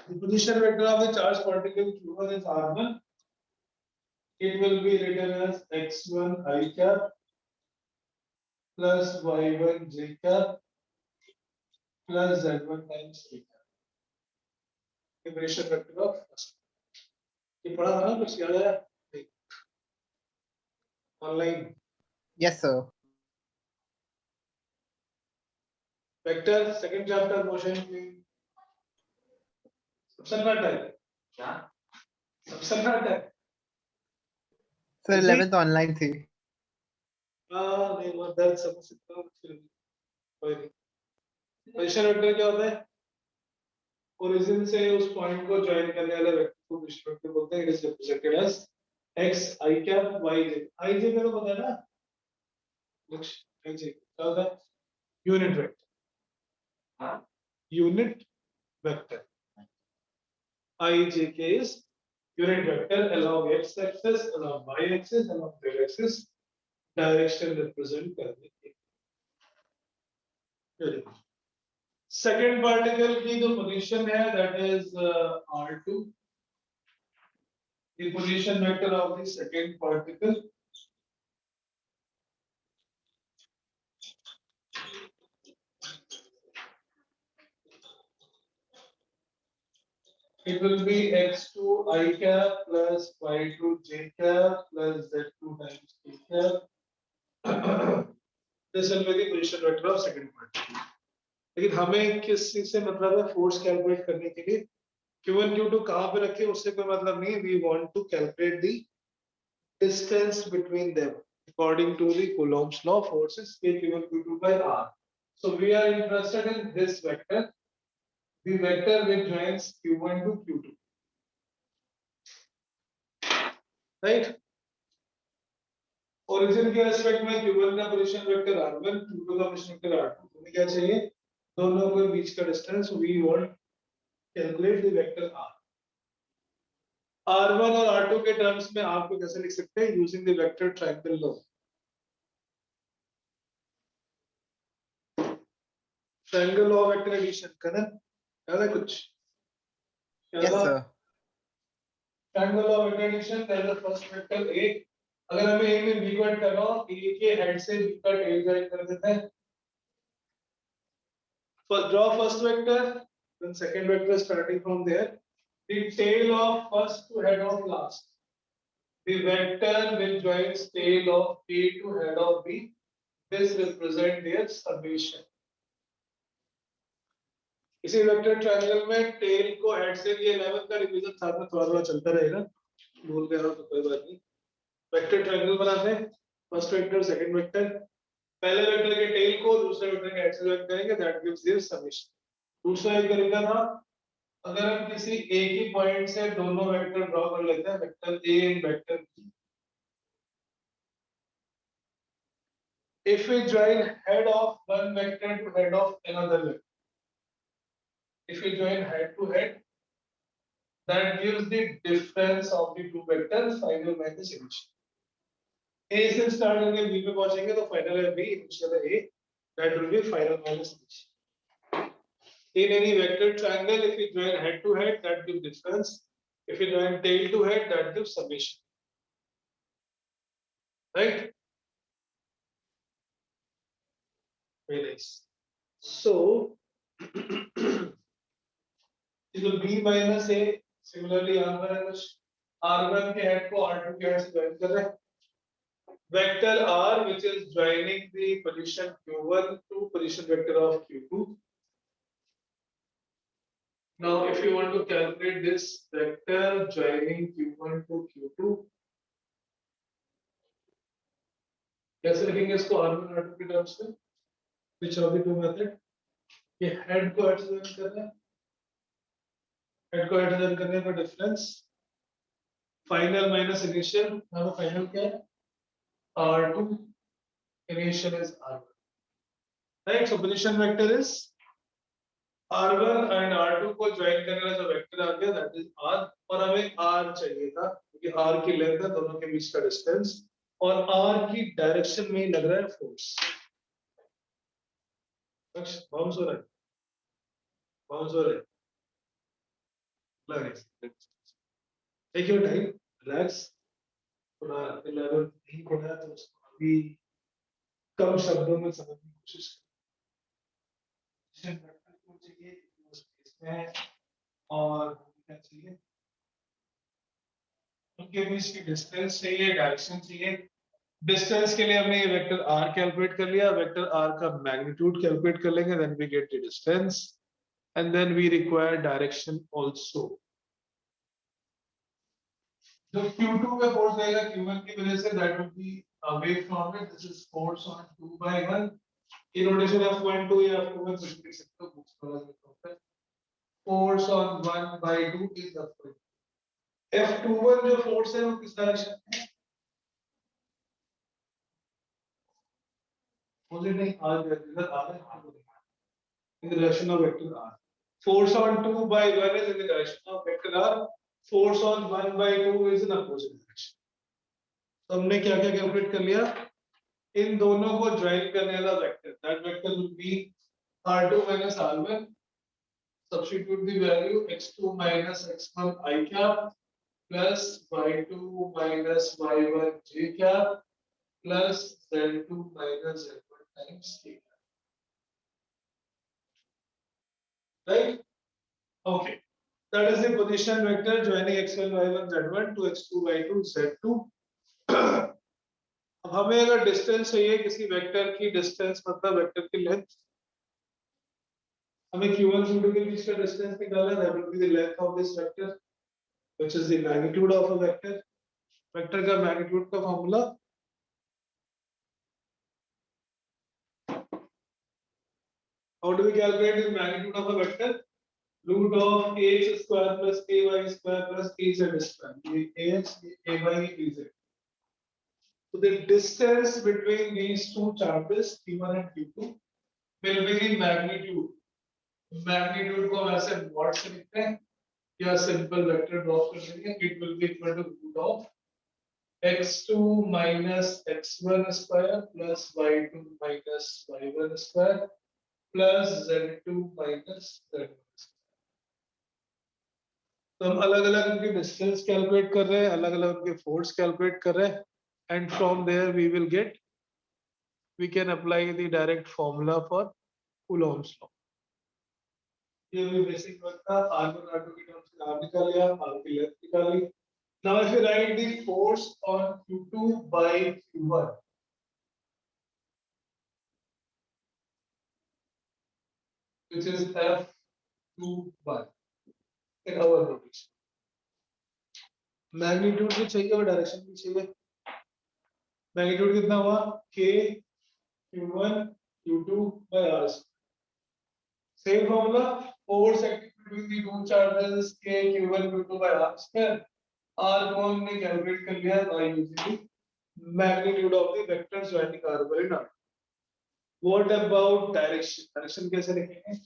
The position vector of the charged particle q1 is r1. It will be written as x1 I cap plus y1 j cap plus z1 times k cap. The position vector of first. ये पढ़ा था ना कुछ याद आया? Online
Yes, sir.
vector second chapter motion में subsonata है क्या? Subsonata है
Sir,
Is it?
11th online थी.
नहीं वो दर्द समझ सकता हूँ फिर भी कोई नहीं पोजीशन वेक्टर क्या होता है ओरिजिन से उस पॉइंट को ज्वाइन करने वाले वेक्टर को पोजीशन वेक्टर बोलते हैं it is represented as x i cap y j I j मेरे को पता है ना लक्ष्य i j क्या होता है यूनिट वेक्टर हाँ unit vector I j k is unit vector along x axis along y axis along z axis direction represent करने के लिए सेकंड पार्टिकल की जो पोजीशन है that is r2 the position vector of the second particle it will be x2 I cap plus y2 j cap plus z2 times k cap this will be the position vector of second particle लेकिन हमें किस चीज से मतलब है force calculate करने के लिए q1 q2 कहां पे रखे उससे कोई मतलब नहीं we want to calculate the distance between them according to the Coulomb's law forces k q1 q2 by r so we are interested in this vector the vector which joins q1 to q2, right? Origin के respect में q1 का position vector r1, q2 का position vector r2, हमें क्या चाहिए, दोनों के बीच का distance, we want calculate the vector r। r1 और r2 के टर्म्स में r को कैसे लिख सकते हैं, using the vector triangle law. Triangle law of vector addition करना याद है कुछ?
Yes, sir.
Triangle law of vector addition, पहला फर्स्ट वेक्टर a, अगर हमें a में b को ऐड करना हो, a के हेड से b का टेल ज्वाइन कर देते हैं। First draw first vector, then second vector starting from there, the tail of first to head of last, the vector which joins tail of a to head of b, this represent their summation। इसी vector triangle में tell को head से लिए 11 का revision साथ में थोड़ा चलता रहेगा, भूल गया हो तो कोई बात नहीं। वेक्टर ट्रायंगल बनाते हैं, फर्स्ट वेक्टर सेकंड वेक्टर, पहले वेक्टर के टेल को दूसरे वेक्टर के हेड से ज्वाइन करेंगे, दैट गिव्स देयर समेशन। दूसरा एक तरीका था, अगर हम किसी एक ही पॉइंट से दोनों वेक्टर ड्रॉ कर लेते हैं, vector a and vector b, if we join head of one vector to head of another vector, if we join head to head, that gives the difference of the two vectors, final minus initial। a से start करके b पे पहुंचेंगे तो final है b, initial है a, that will be final minus initial। In any vector triangle, if you join head to head, that gives difference, if you join tail to head, that gives summation, right? Very nice। So तो b minus a, similarly यहाँ पर है कुछ, r1 के head को r2 के head से join कर रहे हैं, vector r which is joining the position q1 to position vector of q2। Now if you want to calculate this vector joining q1 to q2, कैसे लिखेंगे इसको r1 r2 के टर्म्स में, which of the two method, ये head को head से join कर रहे हैं, हेड को हेड से ज्वाइन करने का डिफरेंस, फाइनल माइनस इनिशियल, हमारा फाइनल क्या है r2, initial is r1, right? So position vector is r1 and r2 को ज्वाइन करने वाला जो वेक्टर आ गया that is r, और हमें r चाहिए था क्योंकि r की लेंथ है, दोनों के बीच का डिस्टेंस, और r की डायरेक्शन में ही लग रहा है फोर्स। बाउंस हो रहा है, बाउंस हो रहा है, लग रहा है। टेक योर टाइम, रिलैक्स, थोड़ा लेवल नहीं पढ़ा तो उसको अभी कम शब्दों में समझने की कोशिश करें। वेक्टर को चाहिए इसमें, और क्या चाहिए, उनके बीच की डिस्टेंस चाहिए, डायरेक्शन चाहिए। डिस्टेंस के लिए हमने ये वेक्टर r कैलकुलेट कर लिया, वेक्टर r का मैग्नीट्यूड कैलकुलेट कर लेंगे, then we get the distance and then we require direction also. जो q2 पे फोर्स देगा q1 की वजह से, that will be away from it, this is force on 2/1, in notation f1 2 या f1 कुछ भी लिख सकते हो, बुक्स वाला लिखो, force on 1/2 is f1। f21 जो फोर्स है वो किस डायरेक्शन में है, मुझे नहीं आज इधर आ रहा है, in the direction of vector r। Force on 2/1 is in the direction of vector r, force on 1/2 is in opposite direction। तो हमने क्या क्या कैलकुलेट कर लिया, इन दोनों को ज्वाइन करने वाला vector, that vector will be r2 minus r1, substitute the value x2 minus x1 I cap plus y2 minus y1 j cap plus z2 minus z1 times k cap, right? Okay, that is the position vector joining x1 y1 z1 to x2 y2 z2। अब हमें अगर distance चाहिए किसी vector की, distance मतलब vector की length, हमें q1 q2 के बीच का डिस्टेंस निकालना है, that will be the length of this vector which is the magnitude of a vector। Vector का मैग्नीट्यूड का formula how do we calculate the magnitude of a vector, root of ax square plus ay square plus az square. ये ax, ये ay, ये az. So the distance between these two charges Q1 and Q2 will be the magnitude. Magnitude को वैसे mod से लिखते हैं या simple vector drop कर देंगे. It will be equal to root of x2 minus x1 square plus y2 minus y1 square plus z2 minus z1 square. तो हम अलग अलग उनकी डिस्टेंस कैलकुलेट कर रहे हैं, अलग अलग उनके फोर्स कैलकुलेट कर रहे हैं, and from there we can apply the direct formula for Coulomb's law. ये भी बेसिक वर्क था. R1 R2 की टर्म्स में R निकाल लिया, R की लेंथ निकाल ली. Now if you write the force on Q2 by Q1, which is F21 in our notation. Magnitude भी चाहिए और डायरेक्शन भी चाहिए. मैग्नीट्यूड कितना हुआ? K Q1 Q2 by R. Same formula. Force acting between the two charges K Q1 Q2 by R square. R को हमने calculate कर लिया by using the magnitude of the vectors joining R by R. What about direction? Direction कैसे लिखेंगे?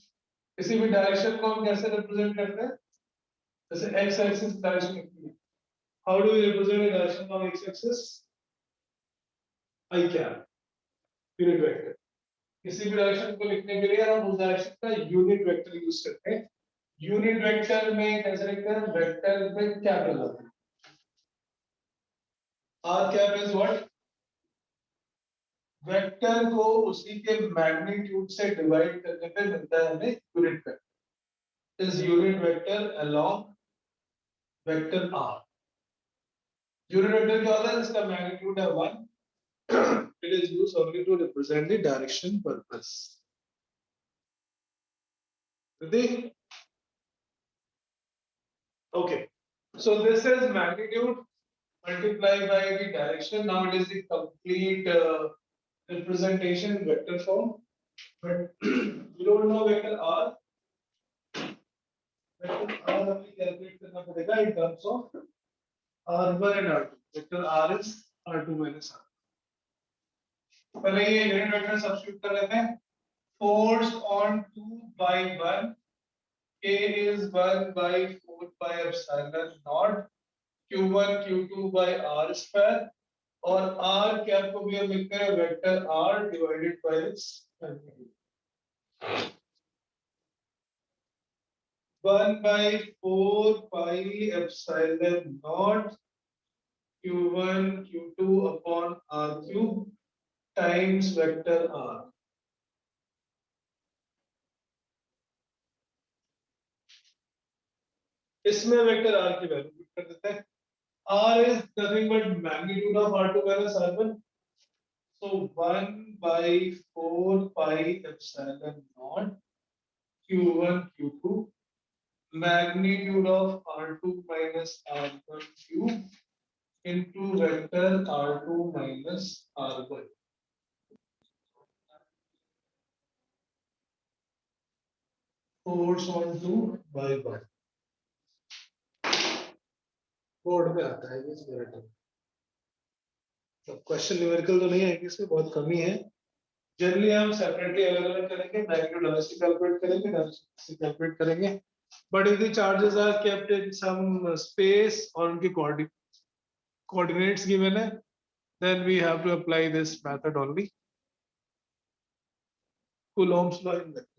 किसी भी direction को हम कैसे रिप्रेजेंट करते हैं? जैसे x axis डायरेक्शन लिखते हैं. How do we represent the direction of x axis? I cap. Unit vector. किसी भी डायरेक्शन को लिखने के लिए हम उस डायरेक्शन का यूनिट वेक्टर यूज करते हैं. यूनिट वेक्टर में कैसे लिखते हैं? वेक्टर में capital letter. R cap is what? Vector को उसी के मैग्नीट्यूड से डिवाइड करने पे मिलता है हमें unit vector. Is unit vector along vector R. Unit vector क्या होता है? इसका मैग्नीट्यूड है 1. It is used only to represent the direction purpose. Okay, so this is magnitude multiplied by the direction. Now it is the complete representation in vector form. But you don't know vector R. Vector R हमें calculate करना पड़ेगा in terms of R1 and R2. Vector R is R2 minus R. पहले ये unit vector substitute कर लेते हैं. Force on 2 by 1. K is 1 by 4 pi epsilon naught. Q1 Q2 by R square. और R cap को भी हम लिखते हैं vector R divided by its magnitude. 1 by 4 pi epsilon naught Q1 Q2 upon R cube times vector R. इसमें vector R की value put कर देते हैं. R is nothing but magnitude of R2 minus R1. So 1 by 4 pi epsilon naught Q1 Q2 magnitude of R2 minus R1 cube into vector R2 minus R1. Force on 2 by 1. Board में आता है ये numerical. सब question numerical तो नहीं है, इसमें बहुत कमी है. जनरली हम सेपरेटली अलग अलग करेंगे. मैग्नीट्यूड अलग से कैलकुलेट करेंगे, डायरेक्शन से कैलकुलेट करेंगे. But if the charges are kept in some space और उनके कोऑर्डिनेट्स गिवन है, then we have to apply this method only. Coulomb's law in vector.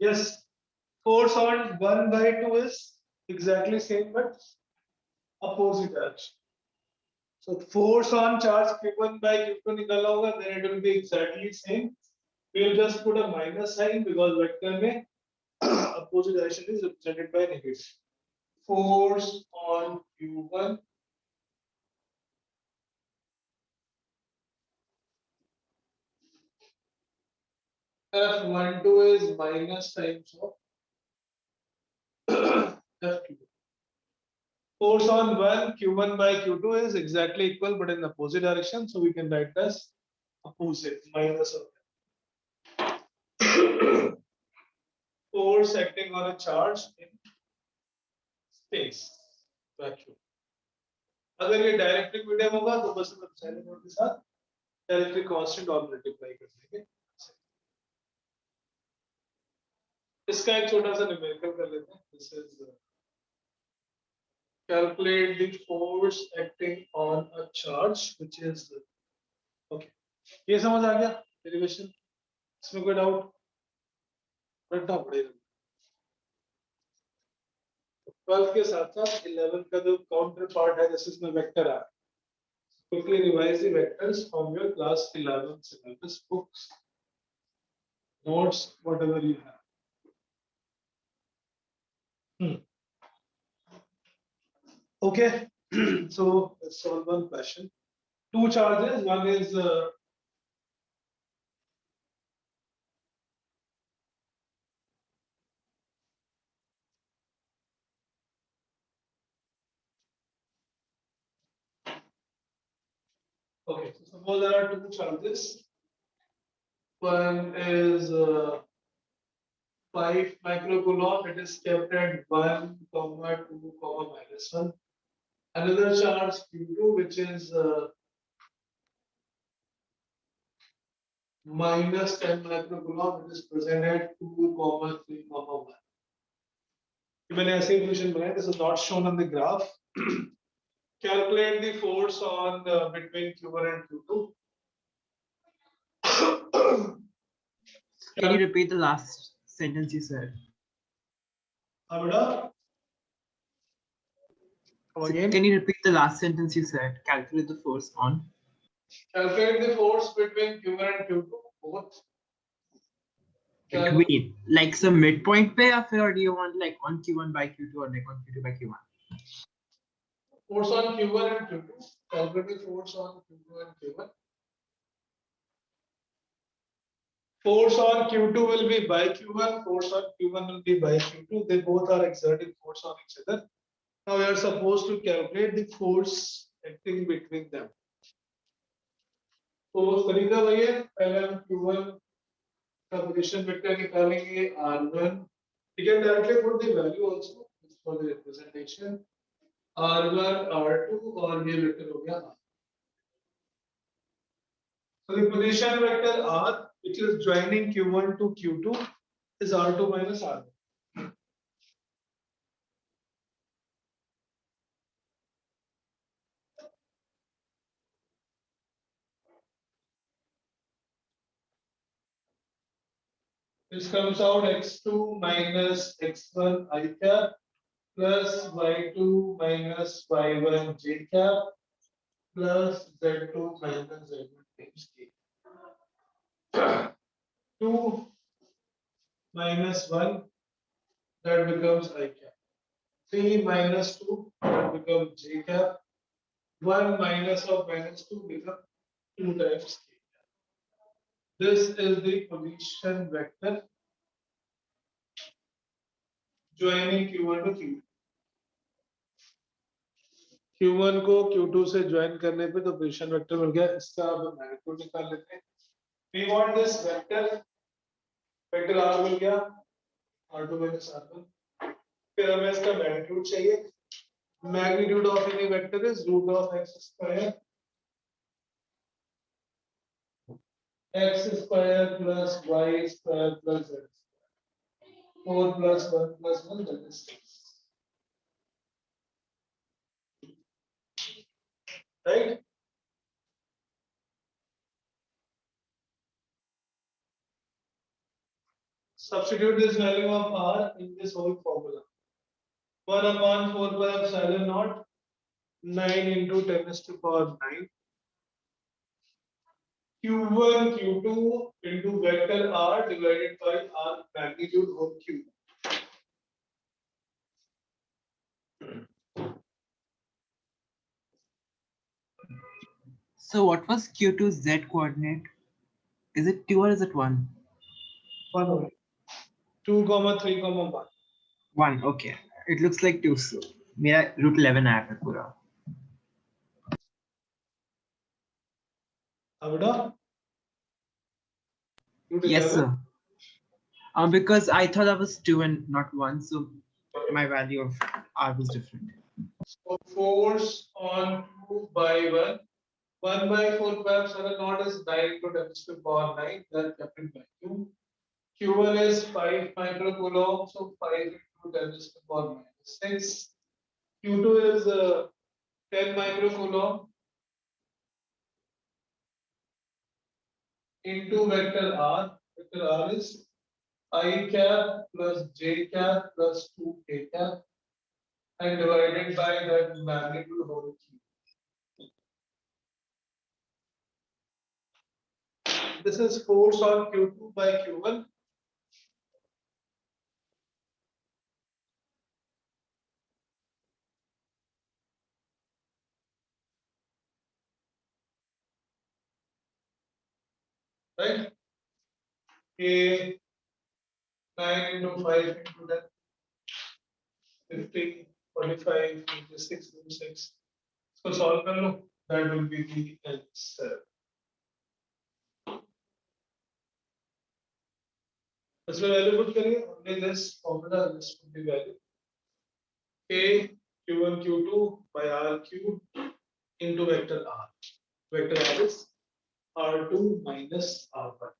Yes, force on 1 by 2 is exactly same but opposite direction. So force on charge Q1 by Q2 निकाला होगा, then it will be exactly same we'll just put a minus sign because vector में opposite direction is represented by negative. Force on Q1 F12 is minus times of F2. Force on 1 Q1 by Q2 is exactly equal but in opposite direction, so we can write as opposite minus of that. Force acting on a charge in space vacuum. अगर ये डायरेक्ट्रिक medium होगा तो बस हम epsilon not के साथ डायरेक्ट्रिक constant और multiply कर देंगे. इसका एक छोटा सा न्यूमेरिकल कर लेते हैं. This is calculate the force acting on a charge which is okay. ये समझ आ गया डेरिवेशन? इसमें कोई डाउट? रटना पड़ेगा. 12 के साथ साथ 11 का जो काउंटर पार्ट है जैसे इसमें वेक्टर आ. Quickly revise the vectors from your class 11 syllabus books, notes, whatever you have. Okay, so let's solve one question. Two charges. One is okay. So suppose there are two charges. One is 5 microcoulomb. It is kept at 1, 2, -1. Another charge Q2, which is minus 10 microcoulomb. It is present at 2, 3, 1. मैंने ऐसे equation बनाया. This is not shown on the graph. Calculate the force on between Q1 and Q2.
Can you repeat the last sentence you said?
Abda? Come
So
again.
can you repeat the last sentence you said? Calculate the force on.
Calculate the force between Q1 and Q2. Both.
Between, like some midpoint पे या फिर, or do you want like on Q1 by Q2 or like on Q2 by Q1?
Force on Q1 and Q2. Calculate the force on Q2 and Q1. Force on Q2 will be by Q1. Force on Q1 will be by Q2. They both are exerting force on each other. Now we are supposed to calculate the force acting between them. तो तरीका वही है. पहले हम Q1 का position vector निकालेंगे R1. You can directly put the value also for the representation. R1, R2 और ये वेक्टर हो गया R. So the position vector R, which is joining Q1 to Q2, is R2 minus R1. This comes out x2 minus x1 I cap plus y2 minus y1 j cap plus z2 minus z1 times k. 2 minus 1, that becomes I cap. 3 minus 2, that becomes j cap. 1 minus of minus 2 becomes 2 times k. This is the position vector joining Q1 to Q2. Q1 को Q2 से join करने पे तो position vector मिल गया. इसका अब magnitude निकाल लेते हैं. We want this vector. Vector R मिल गया. R2 minus R1. फिर हमें इसका मैग्नीट्यूड चाहिए. Magnitude of any vector is root of x square. X square plus y square plus z square. 4 plus 1 plus 1, that is 6. Right? Substitute this value of R in this whole formula. 1 upon 4 pi epsilon naught, 9 into 10 raised to power 9. Q1, Q2 into vector R divided by R magnitude whole cube.
So what was Q2's Z coordinate? Is it 2 or is it 1?
1 only. 2, 3, 1.
1, okay. It looks like 2. So मेरा root 11 आया था पूरा.
Avada?
Yes, sir. Because I thought that was 2 and not 1, so my value of R was different.
So force on 2 by 1. 1 by 4 perhaps are not as 9 to 10 to the power 9. That kept in vacuum. Q1 is 5 microcoulomb, so 5 into 10 to the power minus 6. Q2 is 10 microcoulomb into vector R. Vector R is I cap plus j cap plus 2k cap and divided by that magnitude whole cube. This is force on Q2 by Q1. Right? A 9 into 5 into 10, 50, 45, 56, 6. So solve कर लो. That will be the answer. इसमें value put करिए. Only this formula, this would be value. A Q1 Q2 by R cube into vector R. Vector R is R2 minus R1.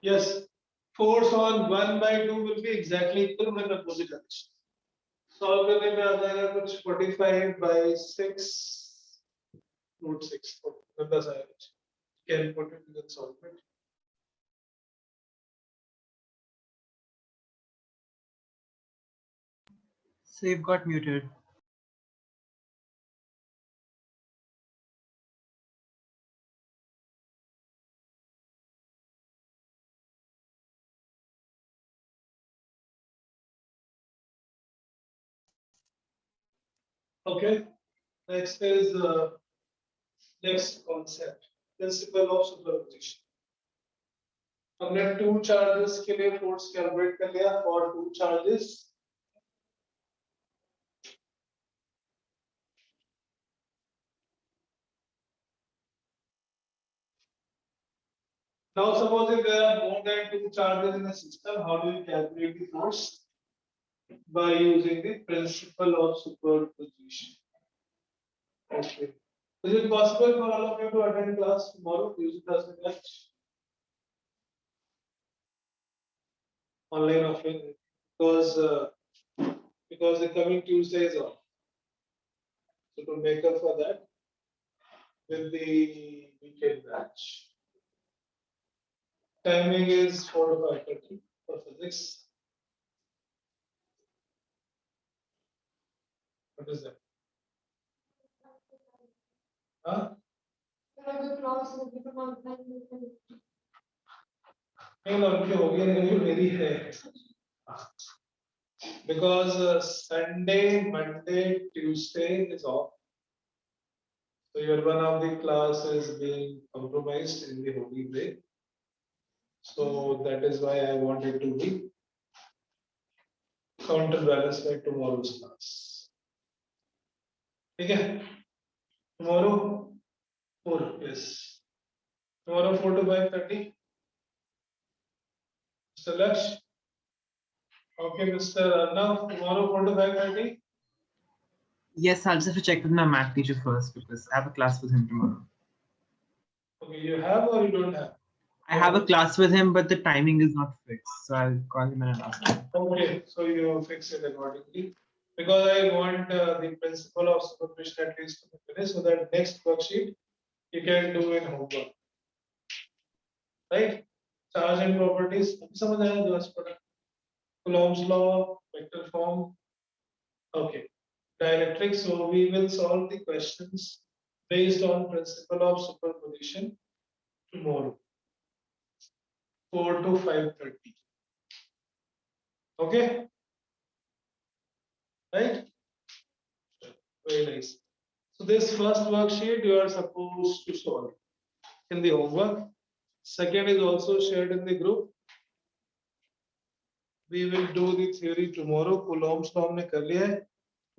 Yes, force on 1 by 2 will be exactly equal with opposite direction. Solve करने में आ जाएगा कुछ 45 by 6 root 6. बस आएगा कुछ. Can put it in solve it.
So you've got muted.
Okay. Next is next concept, principle of superposition. हमने 2 charges के लिए force calculate कर लिया for 2 charges. Now supposing there are more than 2 charges in a system, how do you calculate the force? By using the principle of superposition. Okay. Is it possible for all of you to attend class tomorrow? Use it as a class. Online, offline, because the coming Tuesday is off. So to make up for that, with the weekend batch. Timing is 4 to 5:30 for physics. What is that? Huh? नहीं ना उनकी होगी नहीं मेरी है. Because Sunday, Monday, Tuesday is off. So your one of the class is being compromised in the holy day. So that is why I wanted to be counterbalanced by tomorrow's class. Okay. Tomorrow 4, yes. Tomorrow 4 to 5:30. Mr. Laksh. Okay, Mr. Arnav, tomorrow 4 to 5:30.
Yes, I'll just have to check with my math teacher first because I have a class with him tomorrow.
Okay, you have or you don't have?
I have a class with him, but the timing is not fixed. So I'll call him and I'll ask him.
Okay, so you fix it accordingly. Because I want the principle of supervision at least to be finished, so that next worksheet you can do in homework. Right? Charge and properties. समझ आया जो product. Coulomb's law, vector form. Okay. Dielectric. So we will solve the questions based on principle of superposition tomorrow. 4 to 5:30. Okay. Right? Very nice. So this first worksheet you are supposed to solve in the homework. Second is also shared in the group. We will do the theory tomorrow. Coulomb's law हमने कर लिया है.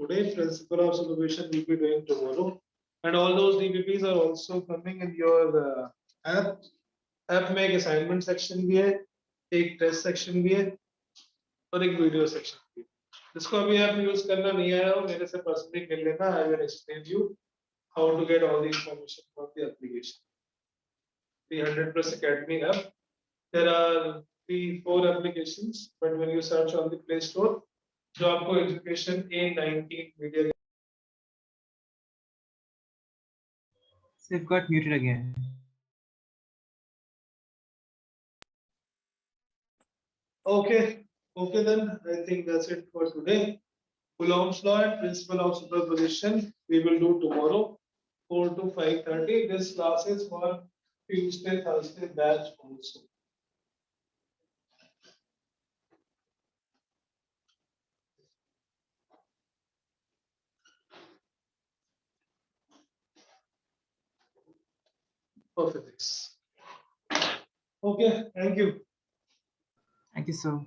Today, principle of superposition will be doing tomorrow. And all those DPPs are also coming in your app. App में एक assignment section भी है, एक test section भी है, और एक video section भी है. जिसको अभी आप use करना नहीं आया हो, मेरे से personally मिल लेना. I will explain you how to get all the information from the application. The 100+ Academy app. There are 3-4 applications, but when you search on the Play Store, जो आपको education A19 media.
So it got muted again.
Okay, okay then. I think that's it for today. Coulomb's law and principle of superposition we will do tomorrow, 4 to 5:30. This class is for Tuesday, Thursday batch also. For physics. Okay, thank you.
Thank you, sir.